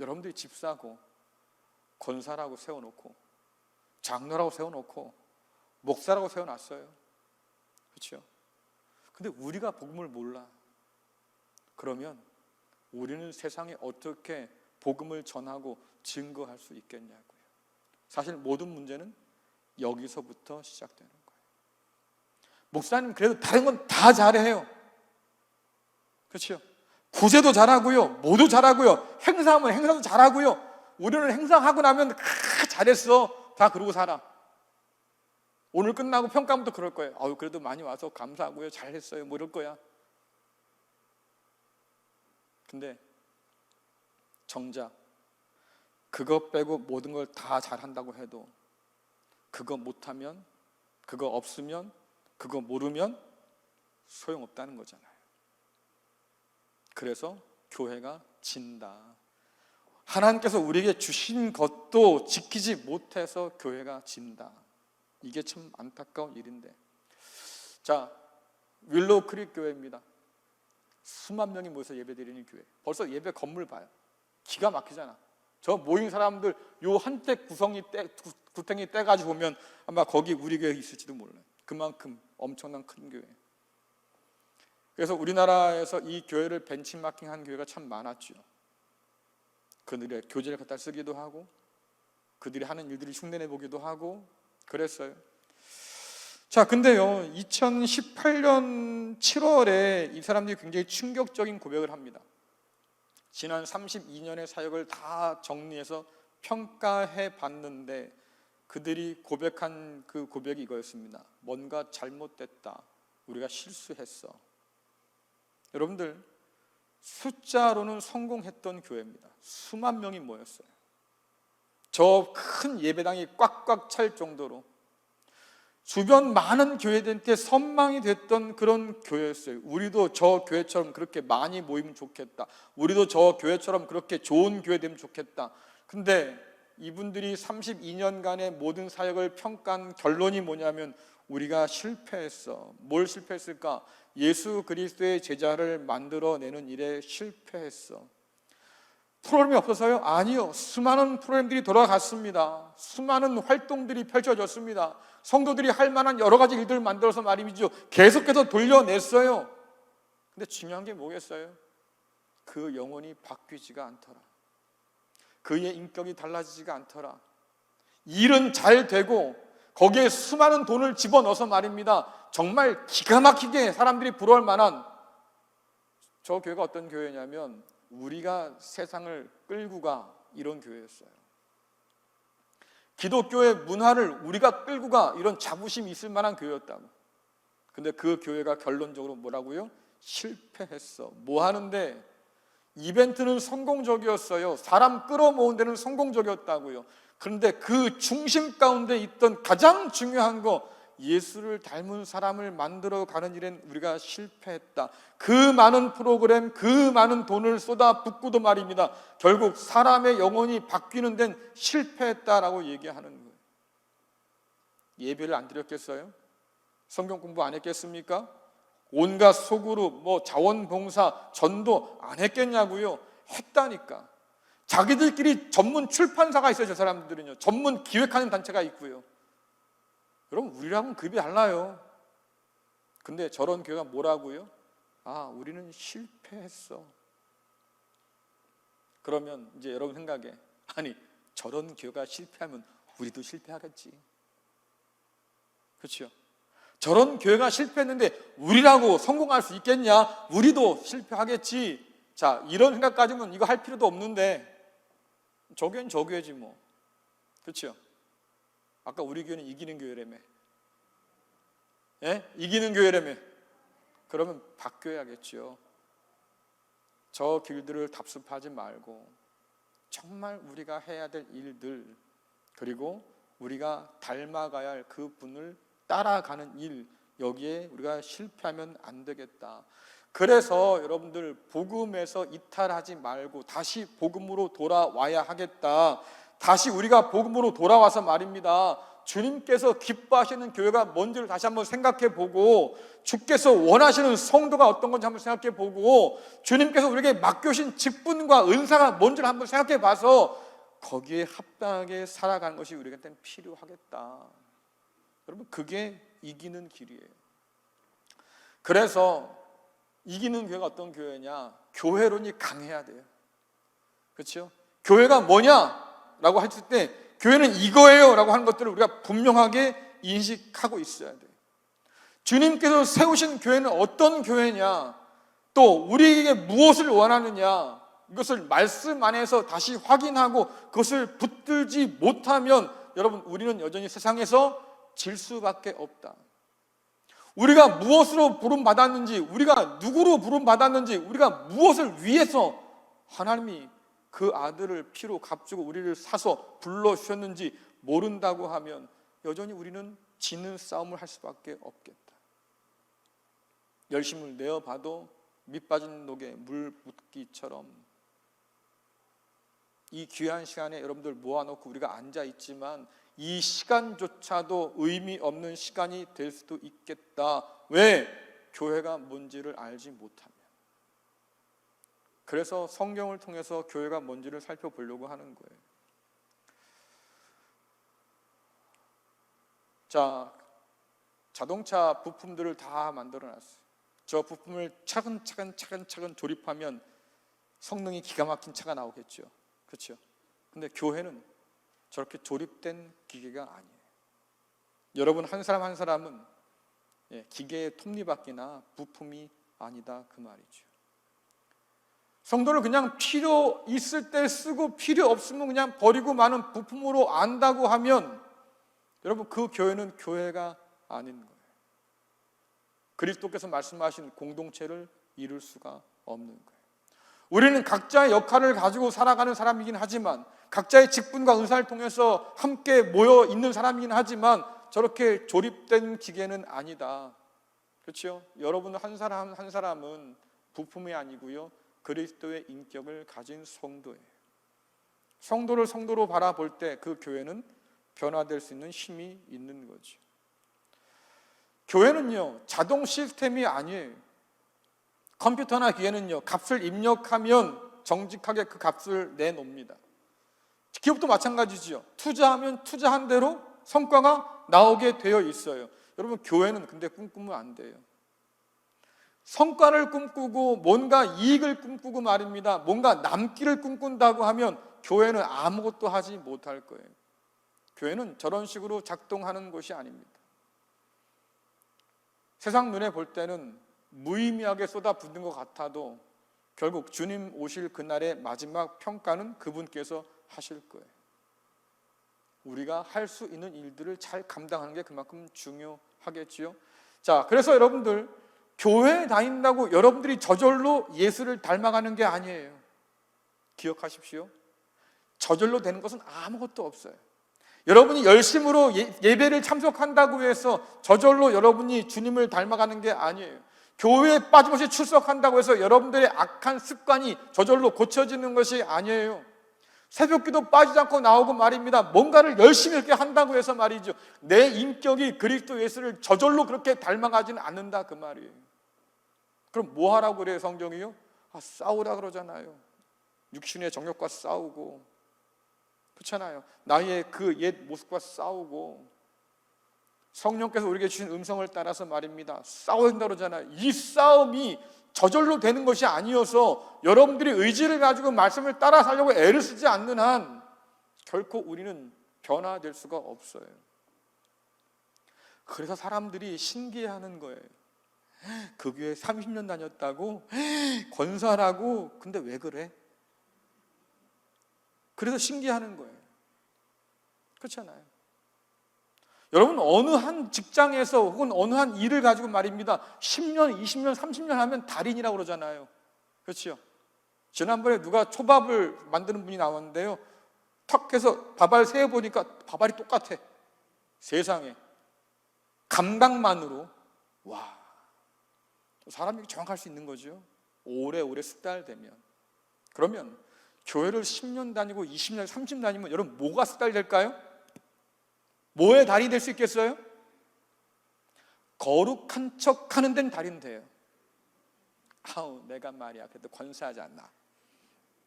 여러분들이 집 사고 권사라고 세워놓고 장로라고 세워놓고 목사라고 세워놨어요. 그렇죠? 근데 우리가 복음을 몰라. 그러면 우리는 세상에 어떻게 복음을 전하고 증거할 수 있겠냐고요. 사실 모든 문제는 여기서부터 시작되는 거예요. 목사님 그래도 다른 건 다 잘해요. 그렇죠? 구제도 잘하고요, 모두 잘하고요, 행사하면 행사도 잘하고요. 우리는 행사하고 나면 잘했어, 다 그러고 살아. 오늘 끝나고 평가부터 그럴 거예요. 그래도 많이 와서 감사하고요, 잘했어요, 뭐 이럴 거야. 근데 정작 그거 빼고 모든 걸 다 잘한다고 해도 그거 못하면, 그거 없으면, 그거 모르면 소용없다는 거잖아요. 그래서 교회가 진다. 하나님께서 우리에게 주신 것도 지키지 못해서 교회가 진다. 이게 참 안타까운 일인데, 자, 윌로우 크릭 교회입니다. 수만 명이 모여서 예배드리는 교회. 벌써 예배 건물 봐요. 기가 막히잖아. 저 모인 사람들 요 한때 구탱이 떼가지고 보면 아마 거기 우리 교회 있을지도 몰라요. 그만큼 엄청난 큰 교회. 그래서 우리나라에서 이 교회를 벤치마킹한 교회가 참 많았죠. 그들의 교재를 갖다 쓰기도 하고 그들이 하는 일들이 흉내내 보기도 하고 그랬어요. 자, 근데요, 2018년 7월에 이 사람들이 굉장히 충격적인 고백을 합니다. 지난 32년의 사역을 다 정리해서 평가해 봤는데 그들이 고백한 그 고백이 이거였습니다. 뭔가 잘못됐다. 우리가 실수했어. 여러분들, 숫자로는 성공했던 교회입니다. 수만 명이 모였어요. 저 큰 예배당이 꽉꽉 찰 정도로 주변 많은 교회들한테 선망이 됐던 그런 교회였어요. 우리도 저 교회처럼 그렇게 많이 모이면 좋겠다. 우리도 저 교회처럼 그렇게 좋은 교회 되면 좋겠다. 근데 이분들이 32년간의 모든 사역을 평가한 결론이 뭐냐면 우리가 실패했어. 뭘 실패했을까? 예수 그리스도의 제자를 만들어내는 일에 실패했어. 프로그램이 없어서요? 아니요. 수많은 프로그램들이 돌아갔습니다. 수많은 활동들이 펼쳐졌습니다. 성도들이 할 만한 여러 가지 일들을 만들어서 말이죠. 계속해서 돌려냈어요. 근데 중요한 게 뭐겠어요? 그 영혼이 바뀌지가 않더라. 그의 인격이 달라지지가 않더라. 일은 잘 되고 거기에 수많은 돈을 집어넣어서 말입니다. 정말 기가 막히게 사람들이 부러워할 만한 저 교회가 어떤 교회냐면 우리가 세상을 끌고 가 이런 교회였어요. 기독교의 문화를 우리가 끌고 가 이런 자부심이 있을 만한 교회였다고. 근데 그 교회가 결론적으로 뭐라고요? 실패했어. 뭐 하는데? 이벤트는 성공적이었어요. 사람 끌어모은 데는 성공적이었다고요. 그런데 그 중심 가운데 있던 가장 중요한 거, 예수를 닮은 사람을 만들어가는 일엔 우리가 실패했다. 그 많은 프로그램, 그 많은 돈을 쏟아붓고도 말입니다. 결국 사람의 영혼이 바뀌는 데는 실패했다라고 얘기하는 거예요. 예배를 안 드렸겠어요? 성경 공부 안 했겠습니까? 온갖 소그룹, 자원봉사, 전도 안 했겠냐고요? 했다니까. 자기들끼리 전문 출판사가 있어요. 저 사람들은요. 전문 기획하는 단체가 있고요. 여러분, 우리랑은 급이 달라요. 근데 저런 교회가 뭐라고요? 아, 우리는 실패했어. 그러면 이제 여러분 생각에, 아니, 저런 교회가 실패하면 우리도 실패하겠지. 그렇죠? 저런 교회가 실패했는데 우리라고 성공할 수 있겠냐? 우리도 실패하겠지. 자, 이런 생각까지는 이거 할 필요도 없는데 저 교회는 저 교회지 뭐. 그렇죠? 아까 우리 교회는 이기는 교회라며. 예? 이기는 교회라며. 그러면 바뀌어야겠죠. 저 길들을 답습하지 말고 정말 우리가 해야 될 일들, 그리고 우리가 닮아가야 할 그 분을 따라가는 일, 여기에 우리가 실패하면 안 되겠다. 그래서 여러분들, 복음에서 이탈하지 말고 다시 복음으로 돌아와야 하겠다. 다시 우리가 복음으로 돌아와서 말입니다, 주님께서 기뻐하시는 교회가 뭔지를 다시 한번 생각해 보고, 주께서 원하시는 성도가 어떤 건지 한번 생각해 보고, 주님께서 우리에게 맡겨주신 직분과 은사가 뭔지를 한번 생각해 봐서 거기에 합당하게 살아가는 것이 우리한테는 필요하겠다. 여러분, 그게 이기는 길이에요. 그래서 이기는 교회가 어떤 교회냐? 교회론이 강해야 돼요. 그렇죠? 교회가 뭐냐라고 했을 때 교회는 이거예요 라고 하는 것들을 우리가 분명하게 인식하고 있어야 돼요. 주님께서 세우신 교회는 어떤 교회냐, 또 우리에게 무엇을 원하느냐, 이것을 말씀 안에서 다시 확인하고 그것을 붙들지 못하면 여러분, 우리는 여전히 세상에서 질 수밖에 없다. 우리가 무엇으로 부름받았는지, 우리가 누구로 부름받았는지, 우리가 무엇을 위해서 하나님이 그 아들을 피로 값주고 우리를 사서 불러주셨는지 모른다고 하면 여전히 우리는 지는 싸움을 할 수밖에 없겠다. 열심을 내어봐도 밑 빠진 녹에 물 묻기처럼 이 귀한 시간에 여러분들 모아놓고 우리가 앉아있지만 이 시간조차도 의미 없는 시간이 될 수도 있겠다. 왜? 교회가 뭔지를 알지 못하면. 그래서 성경을 통해서 교회가 뭔지를 살펴보려고 하는 거예요. 자, 자동차 부품들을 다 만들어놨어요. 저 부품을 차근차근 조립하면 성능이 기가 막힌 차가 나오겠죠. 그렇죠? 근데 교회는 저렇게 조립된 기계가 아니에요. 여러분 한 사람 한 사람은 기계의 톱니바퀴나 부품이 아니다 그 말이죠. 성도를 그냥 필요 있을 때 쓰고 필요 없으면 그냥 버리고 마는 부품으로 안다고 하면 여러분 그 교회는 교회가 아닌 거예요. 그리스도께서 말씀하신 공동체를 이룰 수가 없는 거예요. 우리는 각자의 역할을 가지고 살아가는 사람이긴 하지만, 각자의 직분과 은사를 통해서 함께 모여 있는 사람이긴 하지만 저렇게 조립된 기계는 아니다. 그렇죠? 여러분 한 사람 한 사람은 부품이 아니고요, 그리스도의 인격을 가진 성도예요. 성도를 성도로 바라볼 때 그 교회는 변화될 수 있는 힘이 있는 거죠. 교회는요 자동 시스템이 아니에요. 컴퓨터나 기계는요 값을 입력하면 정직하게 그 값을 내놓습니다. 기업도 마찬가지죠. 투자하면 투자한 대로 성과가 나오게 되어 있어요. 여러분 교회는 근데 꿈꾸면 안 돼요. 성과를 꿈꾸고 뭔가 이익을 꿈꾸고 말입니다. 뭔가 남기를 꿈꾼다고 하면 교회는 아무것도 하지 못할 거예요. 교회는 저런 식으로 작동하는 것이 아닙니다. 세상 눈에 볼 때는 무의미하게 쏟아붓는 것 같아도 결국 주님 오실 그날의 마지막 평가는 그분께서 하실 거예요. 우리가 할 수 있는 일들을 잘 감당하는 게 그만큼 중요하겠지요. 자, 그래서 여러분들 교회에 다닌다고 여러분들이 저절로 예수를 닮아가는 게 아니에요. 기억하십시오. 저절로 되는 것은 아무것도 없어요. 여러분이 열심으로 예배를 참석한다고 해서 저절로 여러분이 주님을 닮아가는 게 아니에요. 교회에 빠짐없이 출석한다고 해서 여러분들의 악한 습관이 저절로 고쳐지는 것이 아니에요. 새벽기도 빠지지 않고 나오고 말입니다. 뭔가를 열심히 이렇게 한다고 해서 말이죠, 내 인격이 그리스도 예수를 저절로 그렇게 닮아가지는 않는다 그 말이에요. 그럼 뭐 하라고 그래요 성경이요? 싸우라 그러잖아요. 육신의 정욕과 싸우고, 그렇잖아요. 나의 그 옛 모습과 싸우고, 성령께서 우리에게 주신 음성을 따라서 말입니다, 싸워야 된다고 그러잖아요. 이 싸움이 저절로 되는 것이 아니어서 여러분들이 의지를 가지고 말씀을 따라 살려고 애를 쓰지 않는 한 결코 우리는 변화될 수가 없어요. 그래서 사람들이 신기해하는 거예요. 그 교회 30년 다녔다고? 권사라고? 근데 왜 그래? 그래서 신기해하는 거예요. 그렇잖아요. 여러분 어느 한 직장에서 혹은 어느 한 일을 가지고 말입니다 10년, 20년, 30년 하면 달인이라고 그러잖아요. 그렇죠? 지난번에 누가 초밥을 만드는 분이 나왔는데요, 턱 해서 밥알 세어보니까 밥알이 똑같아. 세상에. 감각만으로. 와, 사람이 정확할 수 있는 거죠. 오래오래 숙달되면. 그러면 교회를 10년 다니고 20년, 30년 다니면 여러분 뭐가 숙달될까요? 뭐에 달인이 될 수 있겠어요? 거룩한 척 하는 데는 달인 돼요. 내가 말이야 그래도 권사하지 않나,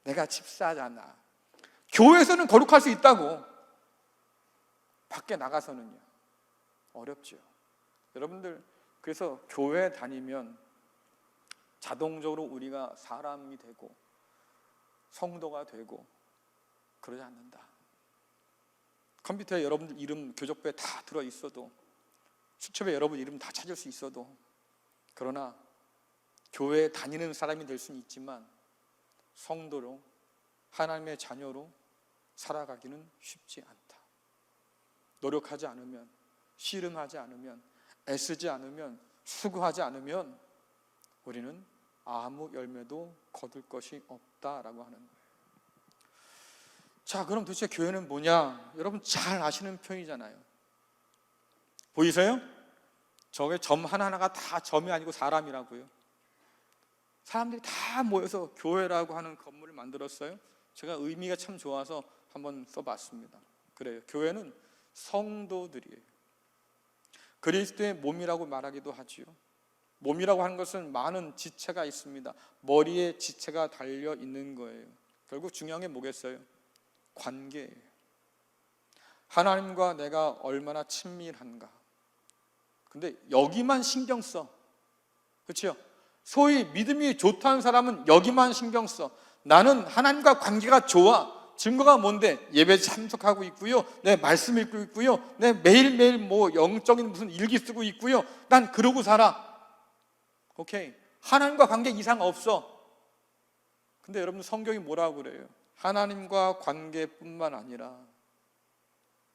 내가 집사하지 않나. 교회에서는 거룩할 수 있다고, 밖에 나가서는요 어렵죠. 여러분들 그래서 교회 다니면 자동적으로 우리가 사람이 되고 성도가 되고 그러지 않는다. 컴퓨터에 여러분들 이름 교적부에 다 들어있어도, 수첩에 여러분 이름 다 찾을 수 있어도, 그러나 교회에 다니는 사람이 될 수는 있지만 성도로, 하나님의 자녀로 살아가기는 쉽지 않다. 노력하지 않으면, 씨름하지 않으면, 애쓰지 않으면, 수고하지 않으면 우리는 아무 열매도 거둘 것이 없다라고 하는 거예요. 자, 그럼 도대체 교회는 뭐냐? 여러분 잘 아시는 편이잖아요. 보이세요? 저게 점 하나하나가 다 점이 아니고 사람이라고요. 사람들이 다 모여서 교회라고 하는 건물을 만들었어요. 제가 의미가 참 좋아서 한번 써봤습니다. 그래요. 교회는 성도들이에요. 그리스도의 몸이라고 말하기도 하지요. 몸이라고 하는 것은 많은 지체가 있습니다. 머리에 지체가 달려 있는 거예요. 결국 중요한 게 뭐겠어요? 관계예요. 하나님과 내가 얼마나 친밀한가. 근데 여기만 신경 써. 그렇죠? 소위 믿음이 좋다는 사람은 여기만 신경 써. 나는 하나님과 관계가 좋아. 증거가 뭔데? 예배 참석하고 있고요. 내 말씀 읽고 있고요. 내 매일매일 뭐 영적인 무슨 일기 쓰고 있고요. 난 그러고 살아. 오케이. 하나님과 관계 이상 없어. 근데 여러분 성경이 뭐라고 그래요? 하나님과 관계뿐만 아니라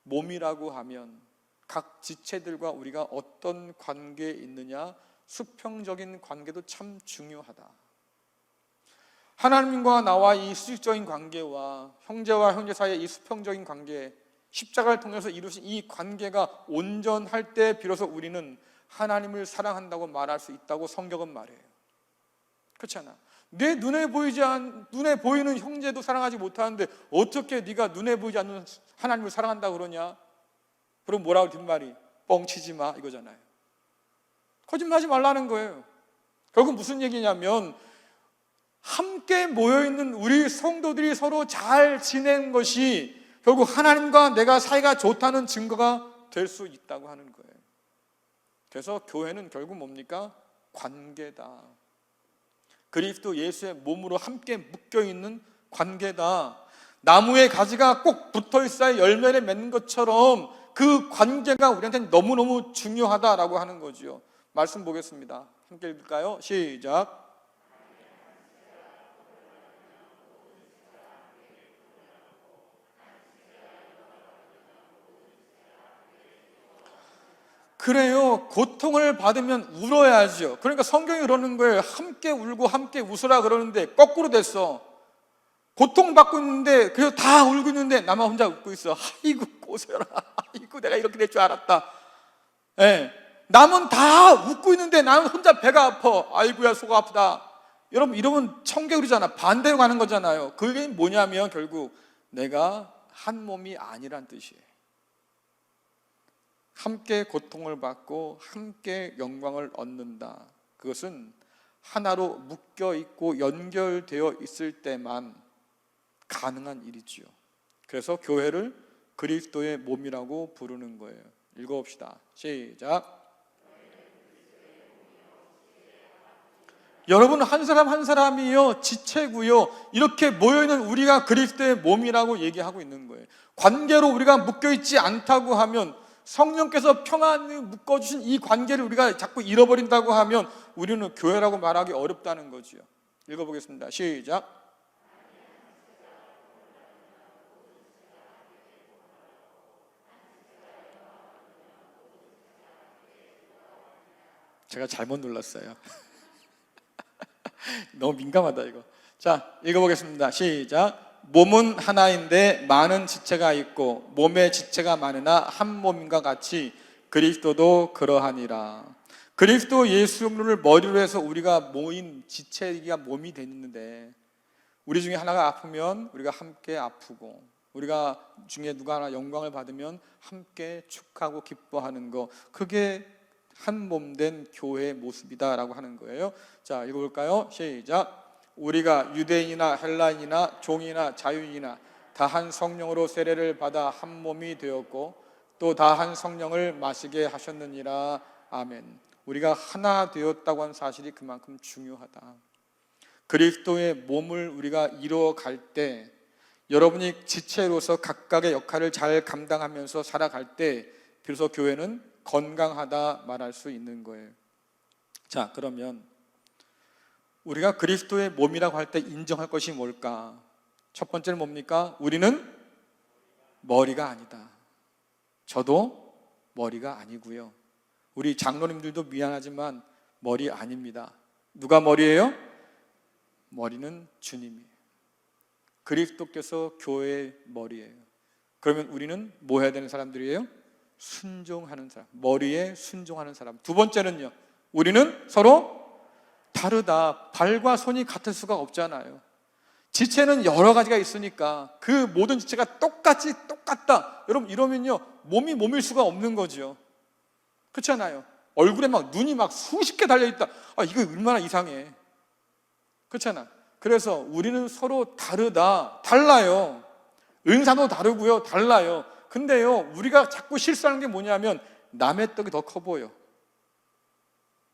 몸이라고 하면 각 지체들과 우리가 어떤 관계에 있느냐, 수평적인 관계도 참 중요하다. 하나님과 나와 이 수직적인 관계와 형제와 형제 사이의 이 수평적인 관계, 십자가를 통해서 이루신 이 관계가 온전할 때 비로소 우리는 하나님을 사랑한다고 말할 수 있다고 성경은 말해요. 그렇잖아. 내 눈에 보이는 형제도 사랑하지 못하는데 어떻게 네가 눈에 보이지 않는 하나님을 사랑한다고 그러냐? 그럼 뭐라고 뒷말이? 뻥치지 마 이거잖아요. 거짓말하지 말라는 거예요. 결국 무슨 얘기냐면 함께 모여있는 우리 성도들이 서로 잘 지낸 것이 결국 하나님과 내가 사이가 좋다는 증거가 될 수 있다고 하는 거예요. 그래서 교회는 결국 뭡니까? 관계다. 그리스도 예수의 몸으로 함께 묶여있는 관계다. 나무의 가지가 꼭 붙어있어야 열매를 맺는 것처럼 그 관계가 우리한테 너무너무 중요하다라고 하는 거죠. 말씀 보겠습니다. 함께 읽을까요? 시작. 그래요. 고통을 받으면 울어야죠. 그러니까 성경이 그러는 거예요. 함께 울고 함께 웃으라 그러는데 거꾸로 됐어. 고통받고 있는데 그래서 다 울고 있는데 나만 혼자 웃고 있어. 아이고 고생해라. 아이고 내가 이렇게 될 줄 알았다. 네. 남은 다 웃고 있는데 나는 혼자 배가 아파. 아이고야 속 아프다. 여러분 이러면 청개구리잖아. 반대로 가는 거잖아요. 그게 뭐냐면 결국 내가 한 몸이 아니란 뜻이에요. 함께 고통을 받고 함께 영광을 얻는다. 그것은 하나로 묶여 있고 연결되어 있을 때만 가능한 일이지요. 그래서 교회를 그리스도의 몸이라고 부르는 거예요. 읽어봅시다. 시작. 여러분 한 사람 한 사람이요 지체고요. 이렇게 모여있는 우리가 그리스도의 몸이라고 얘기하고 있는 거예요. 관계로 우리가 묶여있지 않다고 하면 성령께서 평안히 묶어주신 이 관계를 우리가 자꾸 잃어버린다고 하면 우리는 교회라고 말하기 어렵다는 거지요. 읽어보겠습니다. 시작. 제가 잘못 눌렀어요. 너무 민감하다 이거. 자, 읽어보겠습니다. 시작. 몸은 하나인데 많은 지체가 있고 몸의 지체가 많으나 한 몸과 같이 그리스도도 그러하니라. 그리스도 예수를 머리로 해서 우리가 모인 지체가 몸이 됐는데 우리 중에 하나가 아프면 우리가 함께 아프고 우리가 중에 누가 하나 영광을 받으면 함께 축하고 기뻐하는 거, 그게 한 몸 된 교회의 모습이다라고 하는 거예요. 자, 읽어볼까요? 시작. 우리가 유대인이나 헬라인이나 종이나 자유인이나 다 한 성령으로 세례를 받아 한 몸이 되었고 또 다 한 성령을 마시게 하셨느니라. 아멘. 우리가 하나 되었다고 하는 사실이 그만큼 중요하다. 그리스도의 몸을 우리가 이루어갈 때 여러분이 지체로서 각각의 역할을 잘 감당하면서 살아갈 때 비로소 교회는 건강하다 말할 수 있는 거예요. 자, 그러면 우리가 그리스도의 몸이라고 할 때 인정할 것이 뭘까? 첫 번째는 뭡니까? 우리는 머리가 아니다. 저도 머리가 아니고요. 우리 장로님들도 미안하지만 머리 아닙니다. 누가 머리예요? 머리는 주님이에요. 그리스도께서 교회의 머리예요. 그러면 우리는 뭐 해야 되는 사람들이에요? 순종하는 사람, 머리에 순종하는 사람. 두 번째는요, 우리는 서로 다르다. 발과 손이 같을 수가 없잖아요. 지체는 여러 가지가 있으니까 그 모든 지체가 똑같다. 여러분, 이러면요 몸이 몸일 수가 없는 거죠. 그렇잖아요. 얼굴에 막 눈이 막 수십 개 달려있다. 이거 얼마나 이상해. 그렇잖아. 그래서 우리는 서로 다르다. 달라요. 은사도 다르고요. 달라요. 근데요, 우리가 자꾸 실수하는 게 뭐냐면 남의 떡이 더 커 보여.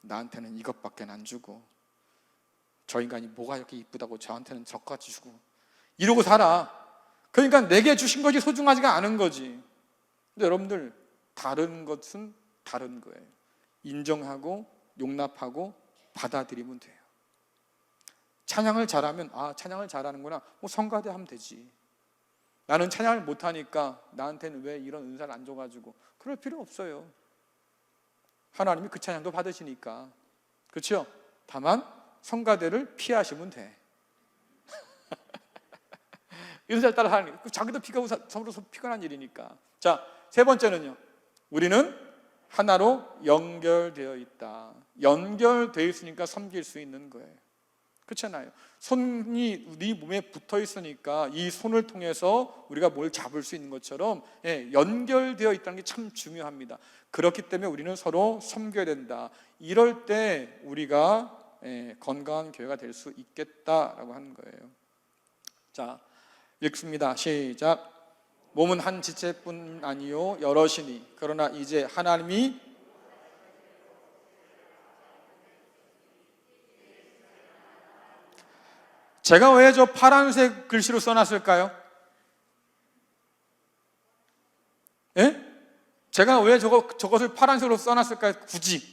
나한테는 이것밖에 안 주고, 저 인간이 뭐가 이렇게 이쁘다고 저한테는 저까지 주고, 이러고 살아. 그러니까 내게 주신 것이 소중하지가 않은 거지. 근데 여러분들, 다른 것은 다른 거예요. 인정하고 용납하고 받아들이면 돼요. 찬양을 잘하면 찬양을 잘하는구나, 성가대 하면 되지. 나는 찬양을 못하니까 나한테는 왜 이런 은사를 안 줘가지고, 그럴 필요 없어요. 하나님이 그 찬양도 받으시니까. 그렇죠? 다만 성가대를 피하시면 돼. 은사를 따라 하는 게 자기도 피곤하고 서로 피곤한 일이니까. 자, 세 번째는요, 우리는 하나로 연결되어 있다. 연결되어 있으니까 섬길 수 있는 거예요. 그렇잖아요. 손이 우리 몸에 붙어 있으니까 이 손을 통해서 우리가 뭘 잡을 수 있는 것처럼 연결되어 있다는 게 참 중요합니다. 그렇기 때문에 우리는 서로 섬겨야 된다. 이럴 때 우리가 건강한 교회가 될 수 있겠다라고 하는 거예요. 자, 읽습니다. 시작. 몸은 한 지체뿐 아니요 여럿이니 그러나 이제 하나님이 제가 왜 저 파란색 글씨로 써놨을까요? 예? 제가 왜 저것을 파란색으로 써놨을까요? 굳이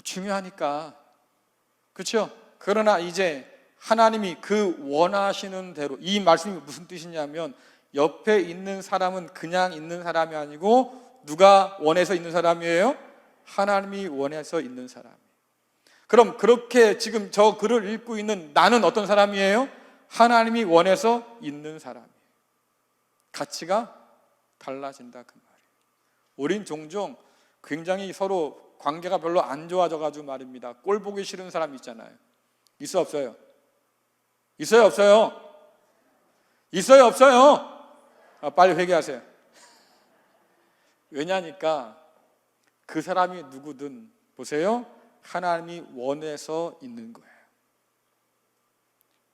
중요하니까. 그렇죠? 그러나 이제 하나님이 그 원하시는 대로, 이 말씀이 무슨 뜻이냐면 옆에 있는 사람은 그냥 있는 사람이 아니고 누가 원해서 있는 사람이에요? 하나님이 원해서 있는 사람. 그럼 그렇게 지금 저 글을 읽고 있는 나는 어떤 사람이에요? 하나님이 원해서 있는 사람이에요. 가치가 달라진다 그 말이에요. 우린 종종 굉장히 서로 관계가 별로 안 좋아져가지고 말입니다. 꼴 보기 싫은 사람 있잖아요. 있어요 없어요? 있어요 없어요? 있어요 없어요? 빨리 회개하세요. 왜냐니까 그 사람이 누구든 보세요, 하나님이 원해서 있는 거예요.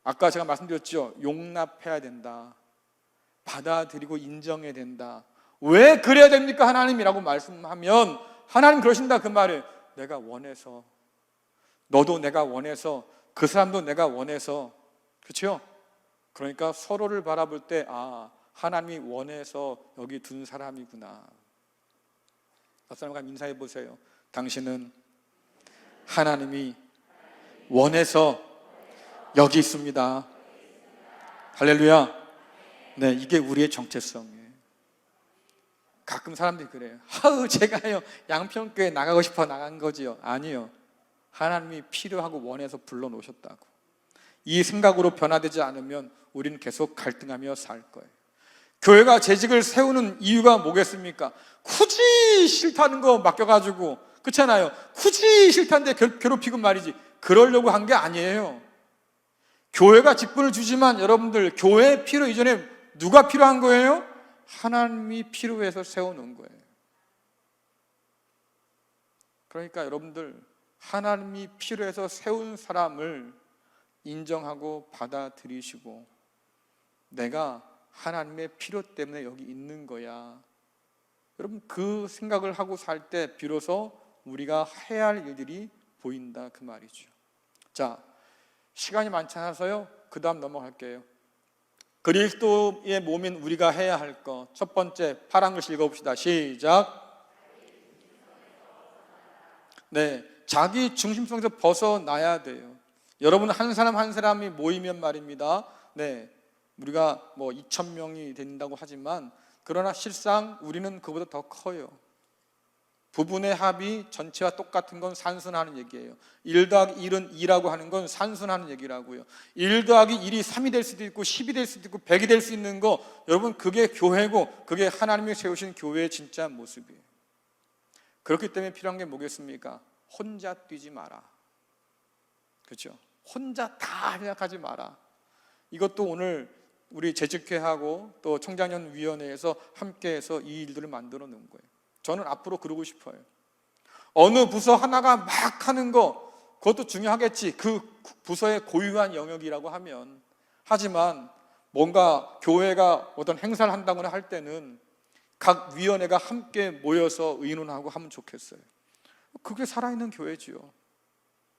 아까 제가 말씀드렸죠. 용납해야 된다. 받아들이고 인정해야 된다. 왜 그래야 됩니까? 하나님이라고 말씀하면 하나님 그러신다 그 말이에요. 내가 원해서, 너도 내가 원해서, 그 사람도 내가 원해서. 그렇죠? 그러니까 서로를 바라볼 때 하나님이 원해서 여기 둔 사람이구나. 앞 사람과 인사해 보세요. 당신은 하나님이 원해서 여기 있습니다. 할렐루야. 네, 이게 우리의 정체성이에요. 가끔 사람들이 그래요. 제가요 양평교회 나가고 싶어 나간 거지요. 아니요. 하나님이 필요하고 원해서 불러놓으셨다고. 이 생각으로 변화되지 않으면 우리는 계속 갈등하며 살 거예요. 교회가 재직을 세우는 이유가 뭐겠습니까? 굳이 싫다는 거 맡겨가지고, 그렇잖아요. 굳이 싫다는데 괴롭히고 말이지. 그러려고 한 게 아니에요. 교회가 직분을 주지만 여러분들, 교회 필요 이전에 누가 필요한 거예요? 하나님이 필요해서 세워놓은 거예요. 그러니까 여러분들, 하나님이 필요해서 세운 사람을 인정하고 받아들이시고, 내가 하나님의 필요 때문에 여기 있는 거야. 여러분, 그 생각을 하고 살 때 비로소 우리가 해야 할 일들이 보인다 그 말이죠. 자, 시간이 많지 않아서요, 그 다음 넘어갈게요. 그리스도의 몸인 우리가 해야 할 것, 첫 번째 파란 글씨 읽어봅시다. 시작. 네, 자기 중심성에서 벗어나야 돼요. 여러분, 한 사람 한 사람이 모이면 말입니다, 네, 우리가 2,000명이 된다고 하지만 그러나 실상 우리는 그보다 더 커요. 부분의 합이 전체와 똑같은 건 산순하는 얘기예요. 1 더하기 1은 2라고 하는 건 산순하는 얘기라고요. 1 더하기 1이 3이 될 수도 있고 10이 될 수도 있고 100이 될 수 있는 거, 여러분 그게 교회고 그게 하나님이 세우신 교회의 진짜 모습이에요. 그렇기 때문에 필요한 게 뭐겠습니까? 혼자 뛰지 마라. 그렇죠? 혼자 다 생각하지 마라. 이것도 오늘 우리 재직회하고 또 청장년위원회에서 함께해서 이 일들을 만들어 놓은 거예요. 저는 앞으로 그러고 싶어요. 어느 부서 하나가 막 하는 거, 그것도 중요하겠지. 그 부서의 고유한 영역이라고 하면. 하지만 뭔가 교회가 어떤 행사를 한다거나 할 때는 각 위원회가 함께 모여서 의논하고 하면 좋겠어요. 그게 살아있는 교회지요.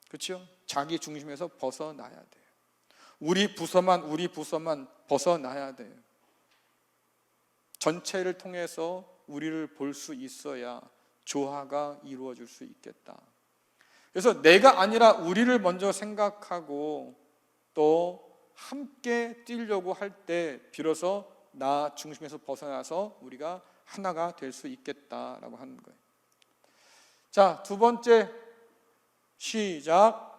그렇죠? 자기 중심에서 벗어나야 돼요. 우리 부서만 벗어나야 돼요. 전체를 통해서 우리를 볼 수 있어야 조화가 이루어질 수 있겠다. 그래서 내가 아니라 우리를 먼저 생각하고 또 함께 뛰려고 할 때 비로소 나 중심에서 벗어나서 우리가 하나가 될 수 있겠다라고 하는 거예요. 자, 두 번째 시작.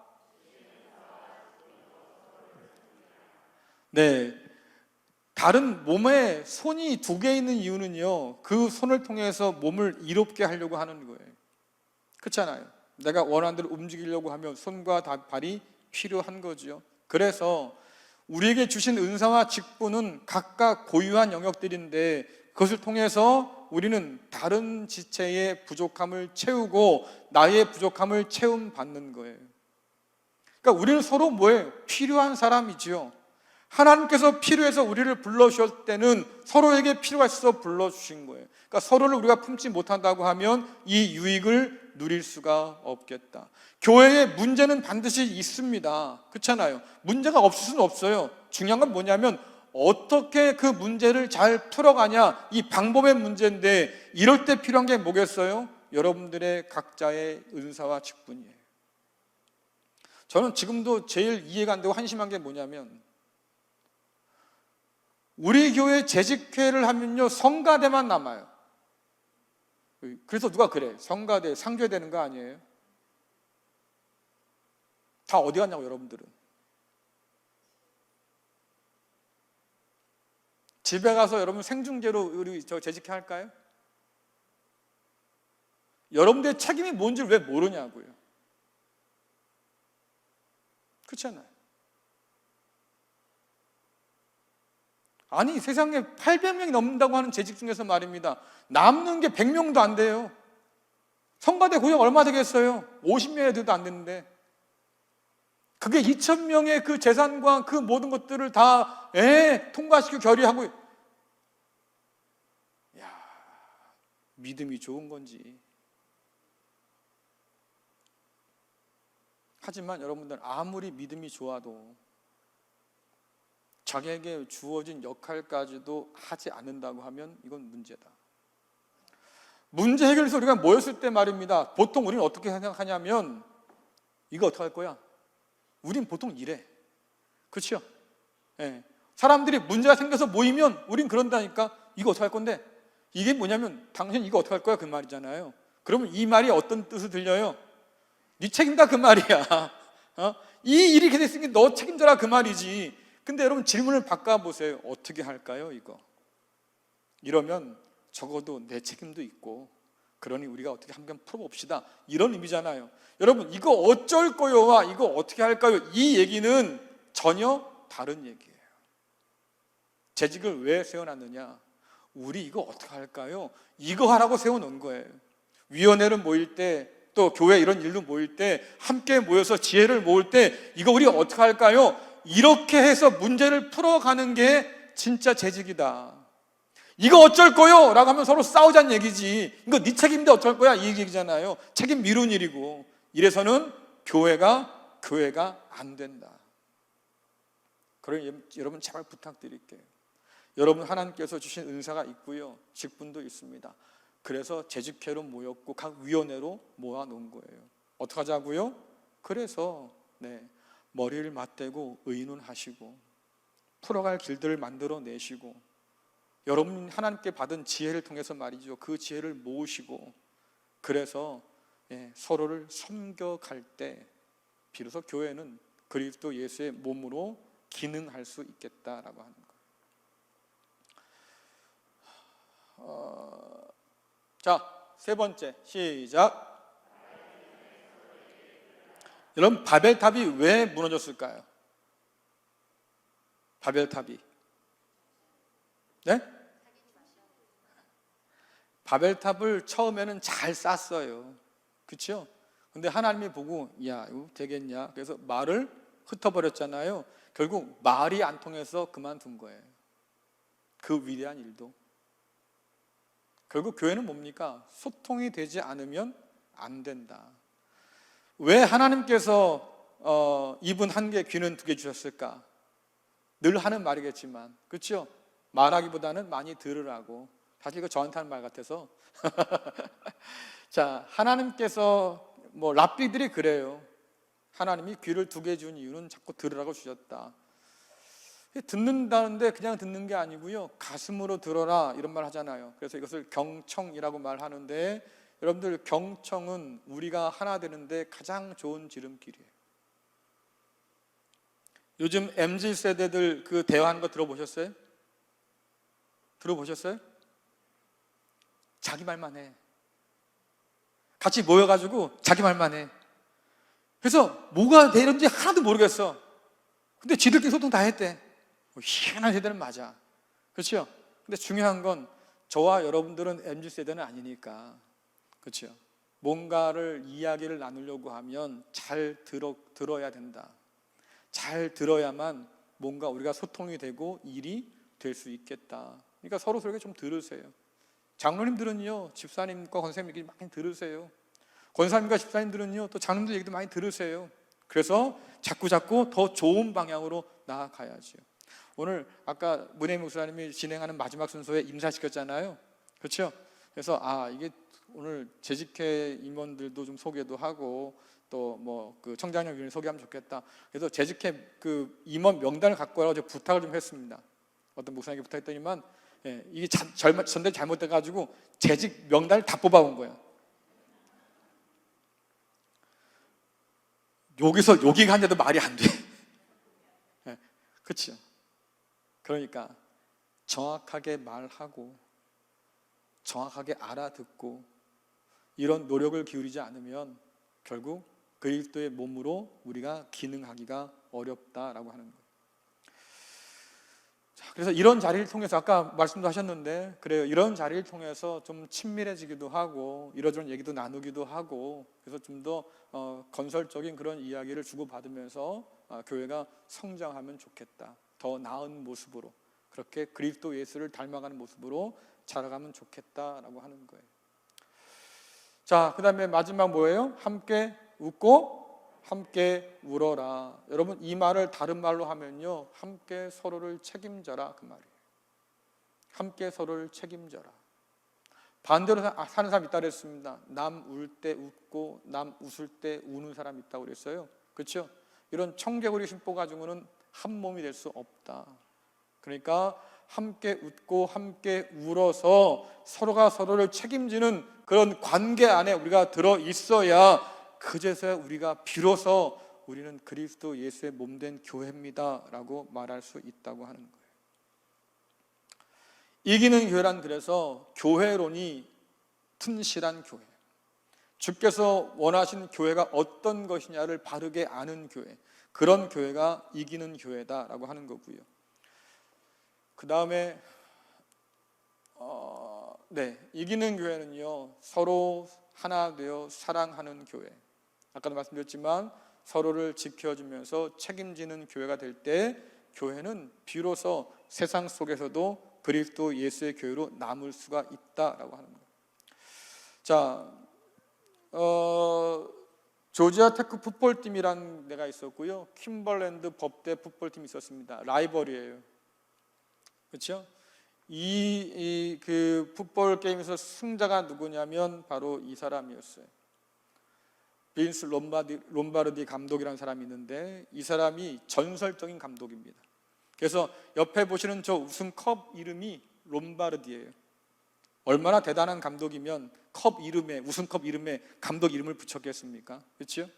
네, 다른 몸에 손이 2개 있는 이유는요, 그 손을 통해서 몸을 이롭게 하려고 하는 거예요. 그렇잖아요. 내가 원하는 대로 움직이려고 하면 손과 발이 필요한 거죠. 그래서 우리에게 주신 은사와 직분은 각각 고유한 영역들인데 그것을 통해서 우리는 다른 지체의 부족함을 채우고 나의 부족함을 채움받는 거예요. 그러니까 우리는 서로 뭐예요? 필요한 사람이지요. 하나님께서 필요해서 우리를 불러주실 때는 서로에게 필요가 있어서 불러주신 거예요. 그러니까 서로를 우리가 품지 못한다고 하면 이 유익을 누릴 수가 없겠다. 교회에 문제는 반드시 있습니다. 그렇잖아요. 문제가 없을 수는 없어요. 중요한 건 뭐냐면 어떻게 그 문제를 잘 풀어가냐, 이 방법의 문제인데, 이럴 때 필요한 게 뭐겠어요? 여러분들의 각자의 은사와 직분이에요. 저는 지금도 제일 이해가 안 되고 한심한 게 뭐냐면, 우리 교회 재직회를 하면요, 성가대만 남아요. 그래서 누가 그래, 성가대 상주되는 거 아니에요? 다 어디 갔냐고, 여러분들은. 집에 가서 여러분 생중계로 우리 재직회 할까요? 여러분들의 책임이 뭔지를 왜 모르냐고요. 그렇잖아요. 아니, 세상에 800명이 넘는다고 하는 재직 중에서 말입니다, 남는 게 100명도 안 돼요. 성가대 고용 얼마 되겠어요? 50명이 돼도 안 되는데. 그게 2,000명의 그 재산과 그 모든 것들을 다 통과시키고 결의하고. 야, 믿음이 좋은 건지. 하지만 여러분들, 아무리 믿음이 좋아도 자기에게 주어진 역할까지도 하지 않는다고 하면 이건 문제다. 문제 해결에서 우리가 모였을 때 말입니다, 보통 우리는 어떻게 생각하냐면, 이거 어떻게 할 거야? 우린 보통 이래. 그렇죠? 예. 사람들이 문제가 생겨서 모이면 우린 그런다니까, 이거 어떻게 할 건데? 이게 뭐냐면, 당신 이거 어떻게 할 거야? 그 말이잖아요. 그러면 이 말이 어떤 뜻을 들려요? 네 책임다 그 말이야. 이 일이 이렇게 됐으니까 너 책임져라 그 말이지. 근데 여러분, 질문을 바꿔보세요. 어떻게 할까요, 이거? 이러면 적어도 내 책임도 있고, 그러니 우리가 어떻게 한번 풀어봅시다, 이런 의미잖아요. 여러분, 이거 어쩔 거요와 이거 어떻게 할까요? 이 얘기는 전혀 다른 얘기예요. 재직을 왜 세워놨느냐? 우리 이거 어떻게 할까요? 이거 하라고 세워놓은 거예요. 위원회를 모일 때, 또 교회 이런 일로 모일 때, 함께 모여서 지혜를 모을 때, 이거 우리 어떻게 할까요? 이렇게 해서 문제를 풀어가는 게 진짜 재직이다. 이거 어쩔 거요? 라고 하면 서로 싸우자는 얘기지. 이거 네 책임인데 어쩔 거야? 이 얘기잖아요. 책임 미룬 일이고. 이래서는 교회가 안 된다. 그러니 여러분, 제발 부탁드릴게요. 여러분, 하나님께서 주신 은사가 있고요, 직분도 있습니다. 그래서 재직회로 모였고 각 위원회로 모아놓은 거예요. 어떻게 하자고요? 그래서 머리를 맞대고 의논하시고 풀어갈 길들을 만들어내시고, 여러분 하나님께 받은 지혜를 통해서 말이죠, 그 지혜를 모으시고 그래서 서로를 섬겨갈 때 비로소 교회는 그리스도 예수의 몸으로 기능할 수 있겠다라고 하는 거예요. 자, 세 번째 시작. 여러분, 바벨탑이 왜 무너졌을까요? 바벨탑이 바벨탑을 처음에는 잘 쌌어요. 그렇죠? 근데 하나님이 보고 야, 이거 되겠냐? 그래서 말을 흩어버렸잖아요. 결국 말이 안 통해서 그만둔 거예요. 그 위대한 일도. 결국 교회는 뭡니까? 소통이 되지 않으면 안 된다. 왜 하나님께서 입은 한 개, 귀는 두 개 주셨을까? 늘 하는 말이겠지만, 그렇죠? 말하기보다는 많이 들으라고. 사실 이거 저한테 하는 말 같아서. 자, 하나님께서 랍비들이 그래요. 하나님이 귀를 두 개 준 이유는 자꾸 들으라고 주셨다. 듣는다는데 그냥 듣는 게 아니고요, 가슴으로 들어라 이런 말 하잖아요. 그래서 이것을 경청이라고 말하는데, 여러분들, 경청은 우리가 하나 되는데 가장 좋은 지름길이에요. 요즘 MZ세대들 그 대화하는 거 들어보셨어요? 들어보셨어요? 자기 말만 해. 같이 모여가지고 자기 말만 해. 그래서 뭐가 되는지 하나도 모르겠어. 근데 지들끼리 소통 다 했대. 희한한 세대는 맞아. 그렇죠? 근데 중요한 건 저와 여러분들은 MZ세대는 아니니까, 그렇죠? 뭔가를 이야기를 나누려고 하면 잘 들어야 된다. 잘 들어야만 뭔가 우리가 소통이 되고 일이 될 수 있겠다. 그러니까 서로 서로 좀 들으세요. 장로님들은요, 집사님과 권사님 얘기 많이 들으세요. 권사님과 집사님들은요, 또 장로님들 얘기도 많이 들으세요. 그래서 자꾸 더 좋은 방향으로 나아가야죠. 오늘 아까 문혜민 목사님이 진행하는 마지막 순서에 임사시켰잖아요. 그렇죠? 그래서 이게 오늘 재직회 임원들도 좀 소개도 하고, 또 그 청장년 위원회 소개하면 좋겠다. 그래서 재직회 그 임원 명단을 갖고 와서 부탁을 좀 했습니다. 어떤 목사님에게 부탁했더니만 이게 전달이 잘못돼가지고 재직 명단을 다 뽑아온 거예요. 여기서 여기가 한데도 말이 안 돼. 그렇죠? 그러니까 정확하게 말하고 정확하게 알아듣고 이런 노력을 기울이지 않으면 결국 그리스도의 몸으로 우리가 기능하기가 어렵다라고 하는 거예요. 자, 그래서 이런 자리를 통해서 아까 말씀도 하셨는데, 그래요, 이런 자리를 통해서 좀 친밀해지기도 하고 이러저런 얘기도 나누기도 하고, 그래서 좀 더 건설적인 그런 이야기를 주고받으면서 교회가 성장하면 좋겠다. 더 나은 모습으로, 그렇게 그리스도 예수를 닮아가는 모습으로 자라가면 좋겠다라고 하는 거예요. 자, 그 다음에 마지막 뭐예요? 함께 웃고 함께 울어라. 여러분, 이 말을 다른 말로 하면요, 함께 서로를 책임져라, 그 말이에요. 함께 서로를 책임져라. 반대로 사는 사람 있다고 그랬습니다. 남 울 때 웃고 남 웃을 때 우는 사람 있다고 그랬어요. 그렇죠? 이런 청개구리 심보 가지고는 한 몸이 될 수 없다. 그러니까 함께 웃고 함께 울어서 서로가 서로를 책임지는 그런 관계 안에 우리가 들어 있어야, 그제서야 우리가 비로소 우리는 그리스도 예수의 몸된 교회입니다 라고 말할 수 있다고 하는 거예요. 이기는 교회란, 그래서 교회론이 튼실한 교회, 주께서 원하시는 교회가 어떤 것이냐를 바르게 아는 교회, 그런 교회가 이기는 교회다라고 하는 거고요. 그 다음에 이기는 교회는요, 서로 하나 되어 사랑하는 교회. 아까도 말씀드렸지만 서로를 지켜주면서 책임지는 교회가 될 때 교회는 비로소 세상 속에서도 그리스도 예수의 교회로 남을 수가 있다라고 하는 거예요. 자, 조지아 테크 풋볼팀이라는 데가 있었고요, 킴벌랜드 법대 풋볼팀이 있었습니다. 라이벌이에요. 그렇죠? 그 풋볼 게임에서 승자가 누구냐면 바로 이 사람이었어요. 빈스 롬바르디 감독이라는 사람이 있는데, 이 사람이 전설적인 감독입니다. 그래서 옆에 보시는 저 우승컵 이름이 롬바르디예요. 얼마나 대단한 감독이면 컵 이름에, 우승컵 이름에 감독 이름을 붙였겠습니까? 그렇죠?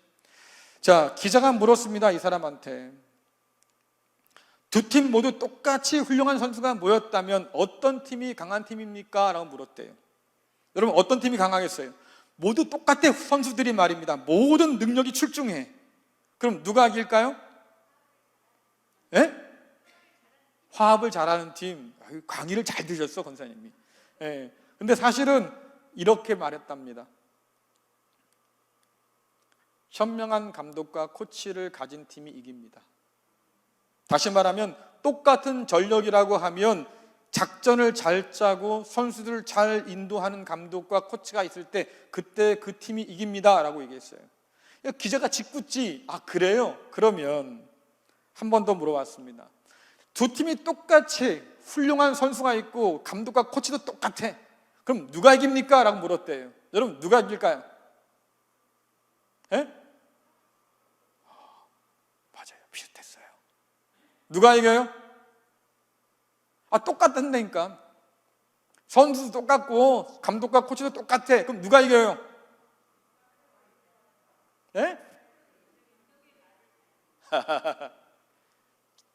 자, 기자가 물었습니다. 이 사람한테. 두 팀 모두 똑같이 훌륭한 선수가 모였다면 어떤 팀이 강한 팀입니까? 라고 물었대요. 여러분, 어떤 팀이 강하겠어요? 모두 똑같아. 선수들이 말입니다. 모든 능력이 출중해. 그럼 누가 이길까요? 예? 화합을 잘하는 팀. 강의를 잘 들으셨어, 권사님이. 예. 근데 사실은 이렇게 말했답니다. 현명한 감독과 코치를 가진 팀이 이깁니다. 다시 말하면 똑같은 전력이라고 하면 작전을 잘 짜고 선수들을 잘 인도하는 감독과 코치가 있을 때 그때 그 팀이 이깁니다 라고 얘기했어요. 기자가 짓궂지, 아 그래요? 그러면 한 번 더 물어봤습니다. 두 팀이 똑같이 훌륭한 선수가 있고 감독과 코치도 똑같아. 그럼 누가 이깁니까? 라고 물었대요. 여러분, 누가 이길까요? 예? 맞아요. 비슷했어요. 누가 이겨요? 아, 똑같다니까. 선수도 똑같고 감독과 코치도 똑같아. 그럼 누가 이겨요? 예?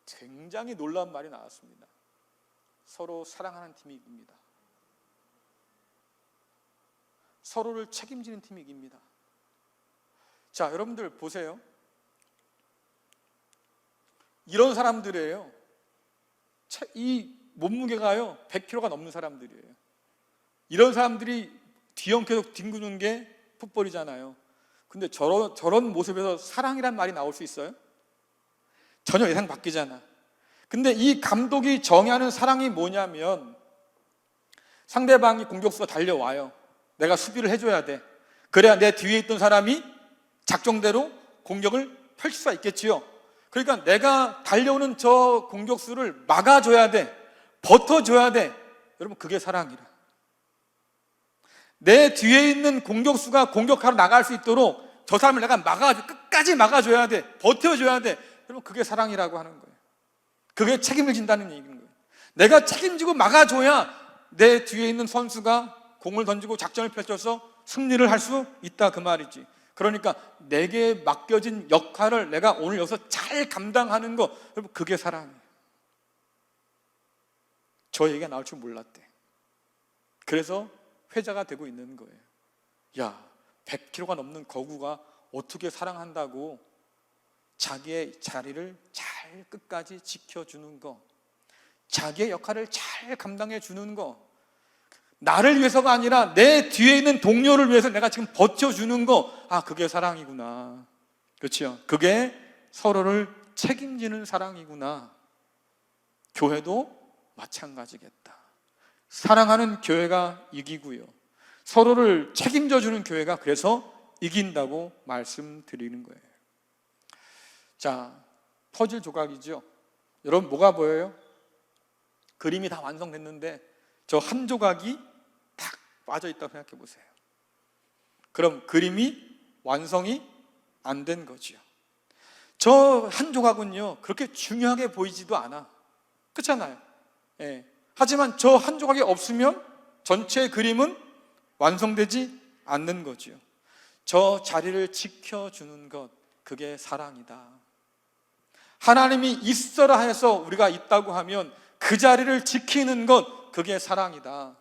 굉장히 놀라운 말이 나왔습니다. 서로 사랑하는 팀이 이깁니다. 서로를 책임지는 팀이 이깁니다. 자, 여러분들 보세요. 이런 사람들이에요. 이 몸무게가요 100kg가 넘는 사람들이에요. 이런 사람들이 뒤엉켜서 뒹구는 게 풋볼이잖아요. 근데 저런 모습에서 사랑이란 말이 나올 수 있어요? 전혀 예상 바뀌잖아. 근데 이 감독이 정의하는 사랑이 뭐냐면 상대방이 공격수가 달려와요. 내가 수비를 해줘야 돼. 그래야 내 뒤에 있던 사람이 작정대로 공격을 펼칠 수가 있겠지요. 그러니까 내가 달려오는 저 공격수를 막아줘야 돼. 버텨줘야 돼. 여러분, 그게 사랑이라. 내 뒤에 있는 공격수가 공격하러 나갈 수 있도록 저 사람을 내가 끝까지 막아줘야 돼. 버텨줘야 돼. 여러분, 그게 사랑이라고 하는 거예요. 그게 책임을 진다는 얘기인 거예요. 내가 책임지고 막아줘야 내 뒤에 있는 선수가 공을 던지고 작전을 펼쳐서 승리를 할 수 있다, 그 말이지. 그러니까 내게 맡겨진 역할을 내가 오늘 여기서 잘 감당하는 거, 여러분, 그게 사랑이에요. 저 얘기가 나올 줄 몰랐대. 그래서 회자가 되고 있는 거예요. 야, 100kg가 넘는 거구가 어떻게 사랑한다고 자기의 자리를 잘 끝까지 지켜주는 거, 자기의 역할을 잘 감당해 주는 거, 나를 위해서가 아니라 내 뒤에 있는 동료를 위해서 내가 지금 버텨주는 거, 아, 그게 사랑이구나. 그렇죠? 그게 서로를 책임지는 사랑이구나. 교회도 마찬가지겠다. 사랑하는 교회가 이기고요, 서로를 책임져주는 교회가 그래서 이긴다고 말씀드리는 거예요. 자, 퍼즐 조각이죠. 여러분, 뭐가 보여요? 그림이 다 완성됐는데 저 한 조각이 탁 빠져있다고 생각해 보세요. 그럼 그림이 완성이 안 된 거죠. 저 한 조각은요 그렇게 중요하게 보이지도 않아. 그렇잖아요. 예. 하지만 저 한 조각이 없으면 전체 그림은 완성되지 않는 거죠. 저 자리를 지켜주는 것, 그게 사랑이다. 하나님이 있어라 해서 우리가 있다고 하면 그 자리를 지키는 것, 그게 사랑이다.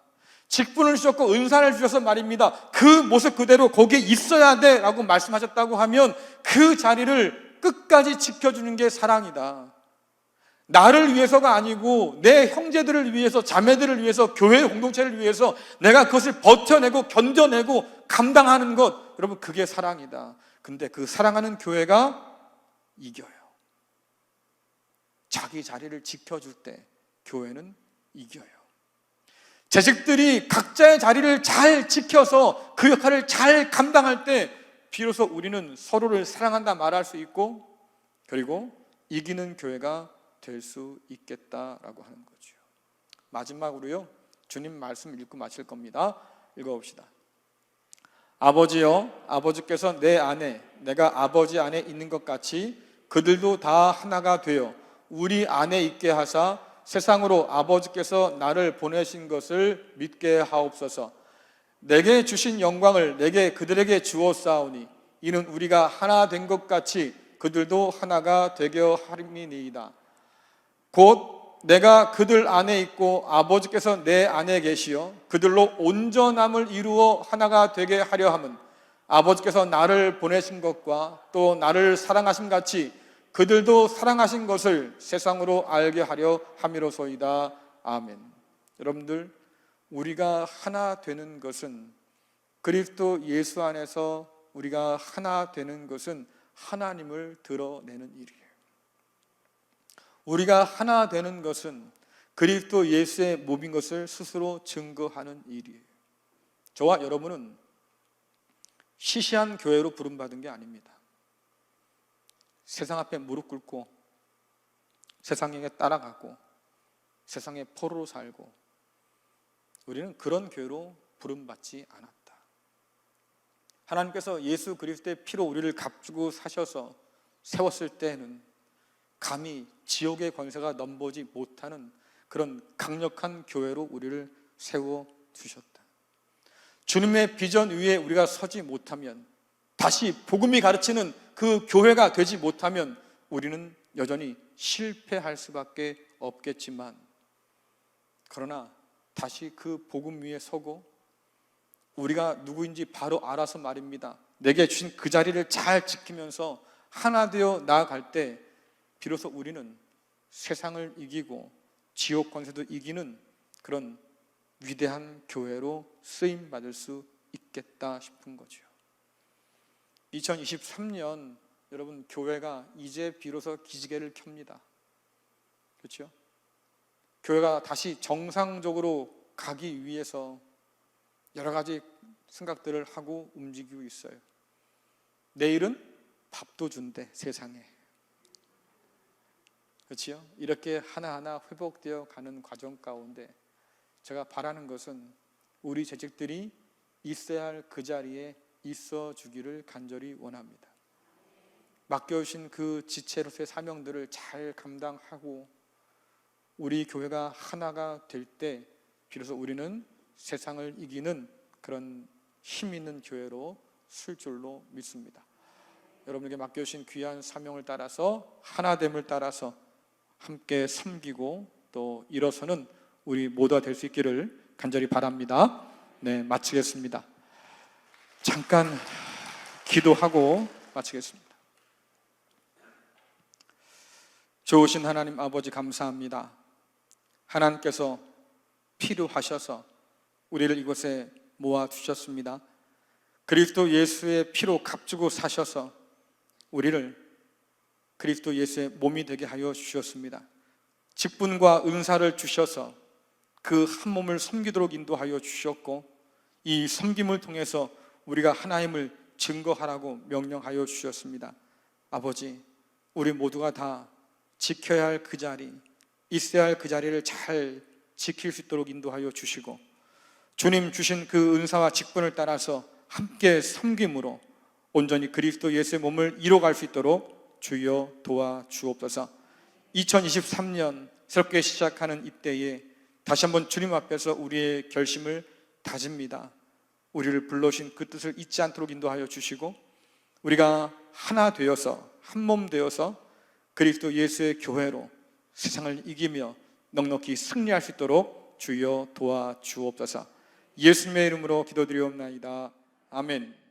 직분을 주셨고 은사를 주셔서 말입니다. 그 모습 그대로 거기에 있어야 돼 라고 말씀하셨다고 하면 그 자리를 끝까지 지켜주는 게 사랑이다. 나를 위해서가 아니고 내 형제들을 위해서, 자매들을 위해서, 교회 공동체를 위해서 내가 그것을 버텨내고 견뎌내고 감당하는 것, 여러분, 그게 사랑이다. 근데 그 사랑하는 교회가 이겨요. 자기 자리를 지켜줄 때 교회는 이겨요. 자식들이 각자의 자리를 잘 지켜서 그 역할을 잘 감당할 때 비로소 우리는 서로를 사랑한다 말할 수 있고, 그리고 이기는 교회가 될 수 있겠다라고 하는 거죠. 마지막으로요, 주님 말씀 읽고 마칠 겁니다. 읽어봅시다. 아버지여, 아버지께서 내 안에, 내가 아버지 안에 있는 것 같이 그들도 다 하나가 되어 우리 안에 있게 하사 세상으로 아버지께서 나를 보내신 것을 믿게 하옵소서. 내게 주신 영광을 내게 그들에게 주었사오니 이는 우리가 하나 된 것 같이 그들도 하나가 되게 하림이니이다. 곧 내가 그들 안에 있고 아버지께서 내 안에 계시어 그들로 온전함을 이루어 하나가 되게 하려 함은 아버지께서 나를 보내신 것과 또 나를 사랑하심 같이 그들도 사랑하신 것을 세상으로 알게 하려 함이로소이다. 아멘. 여러분들, 우리가 하나 되는 것은, 그리스도 예수 안에서 우리가 하나 되는 것은 하나님을 드러내는 일이에요. 우리가 하나 되는 것은 그리스도 예수의 몸인 것을 스스로 증거하는 일이에요. 저와 여러분은 시시한 교회로 부름받은 게 아닙니다. 세상 앞에 무릎 꿇고 세상에 따라가고 세상의 포로로 살고, 우리는 그런 교회로 부름받지 않았다. 하나님께서 예수 그리스도의 피로 우리를 값주고 사셔서 세웠을 때에는 감히 지옥의 권세가 넘보지 못하는 그런 강력한 교회로 우리를 세워주셨다. 주님의 비전 위에 우리가 서지 못하면, 다시 복음이 가르치는 그 교회가 되지 못하면 우리는 여전히 실패할 수밖에 없겠지만, 그러나 다시 그 복음 위에 서고 우리가 누구인지 바로 알아서 말입니다, 내게 주신 그 자리를 잘 지키면서 하나 되어 나아갈 때 비로소 우리는 세상을 이기고 지옥 권세도 이기는 그런 위대한 교회로 쓰임받을 수 있겠다 싶은 거죠. 2023년 여러분, 교회가 이제 비로소 기지개를 켭니다. 그렇죠? 교회가 다시 정상적으로 가기 위해서 여러 가지 생각들을 하고 움직이고 있어요. 내일은 밥도 준대, 세상에. 그렇죠? 이렇게 하나하나 회복되어 가는 과정 가운데 제가 바라는 것은 우리 재직들이 있어야 할 그 자리에 있어 주기를 간절히 원합니다. 맡겨주신 그 지체로서의 사명들을 잘 감당하고 우리 교회가 하나가 될 때 비로소 우리는 세상을 이기는 그런 힘 있는 교회로 쓸 줄로 믿습니다. 여러분에게 맡겨주신 귀한 사명을 따라서, 하나됨을 따라서 함께 섬기고 또 일어서는 우리 모두가 될 수 있기를 간절히 바랍니다. 네, 마치겠습니다. 잠깐 기도하고 마치겠습니다. 좋으신 하나님 아버지, 감사합니다. 하나님께서 필요하셔서 우리를 이곳에 모아주셨습니다. 그리스도 예수의 피로 값주고 사셔서 우리를 그리스도 예수의 몸이 되게 하여 주셨습니다. 직분과 은사를 주셔서 그 한 몸을 섬기도록 인도하여 주셨고, 이 섬김을 통해서 우리가 하나님을 증거하라고 명령하여 주셨습니다. 아버지, 우리 모두가 다 지켜야 할 그 자리, 있어야 할 그 자리를 잘 지킬 수 있도록 인도하여 주시고, 주님 주신 그 은사와 직분을 따라서 함께 섬김으로 온전히 그리스도 예수의 몸을 이뤄갈 수 있도록 주여 도와주옵소서. 2023년 새롭게 시작하는 이때에 다시 한번 주님 앞에서 우리의 결심을 다집니다. 우리를 불러신 그 뜻을 잊지 않도록 인도하여 주시고, 우리가 하나 되어서, 한 몸 되어서 그리스도 예수의 교회로 세상을 이기며 넉넉히 승리할 수 있도록 주여 도와주옵소서. 예수님의 이름으로 기도드리옵나이다. 아멘.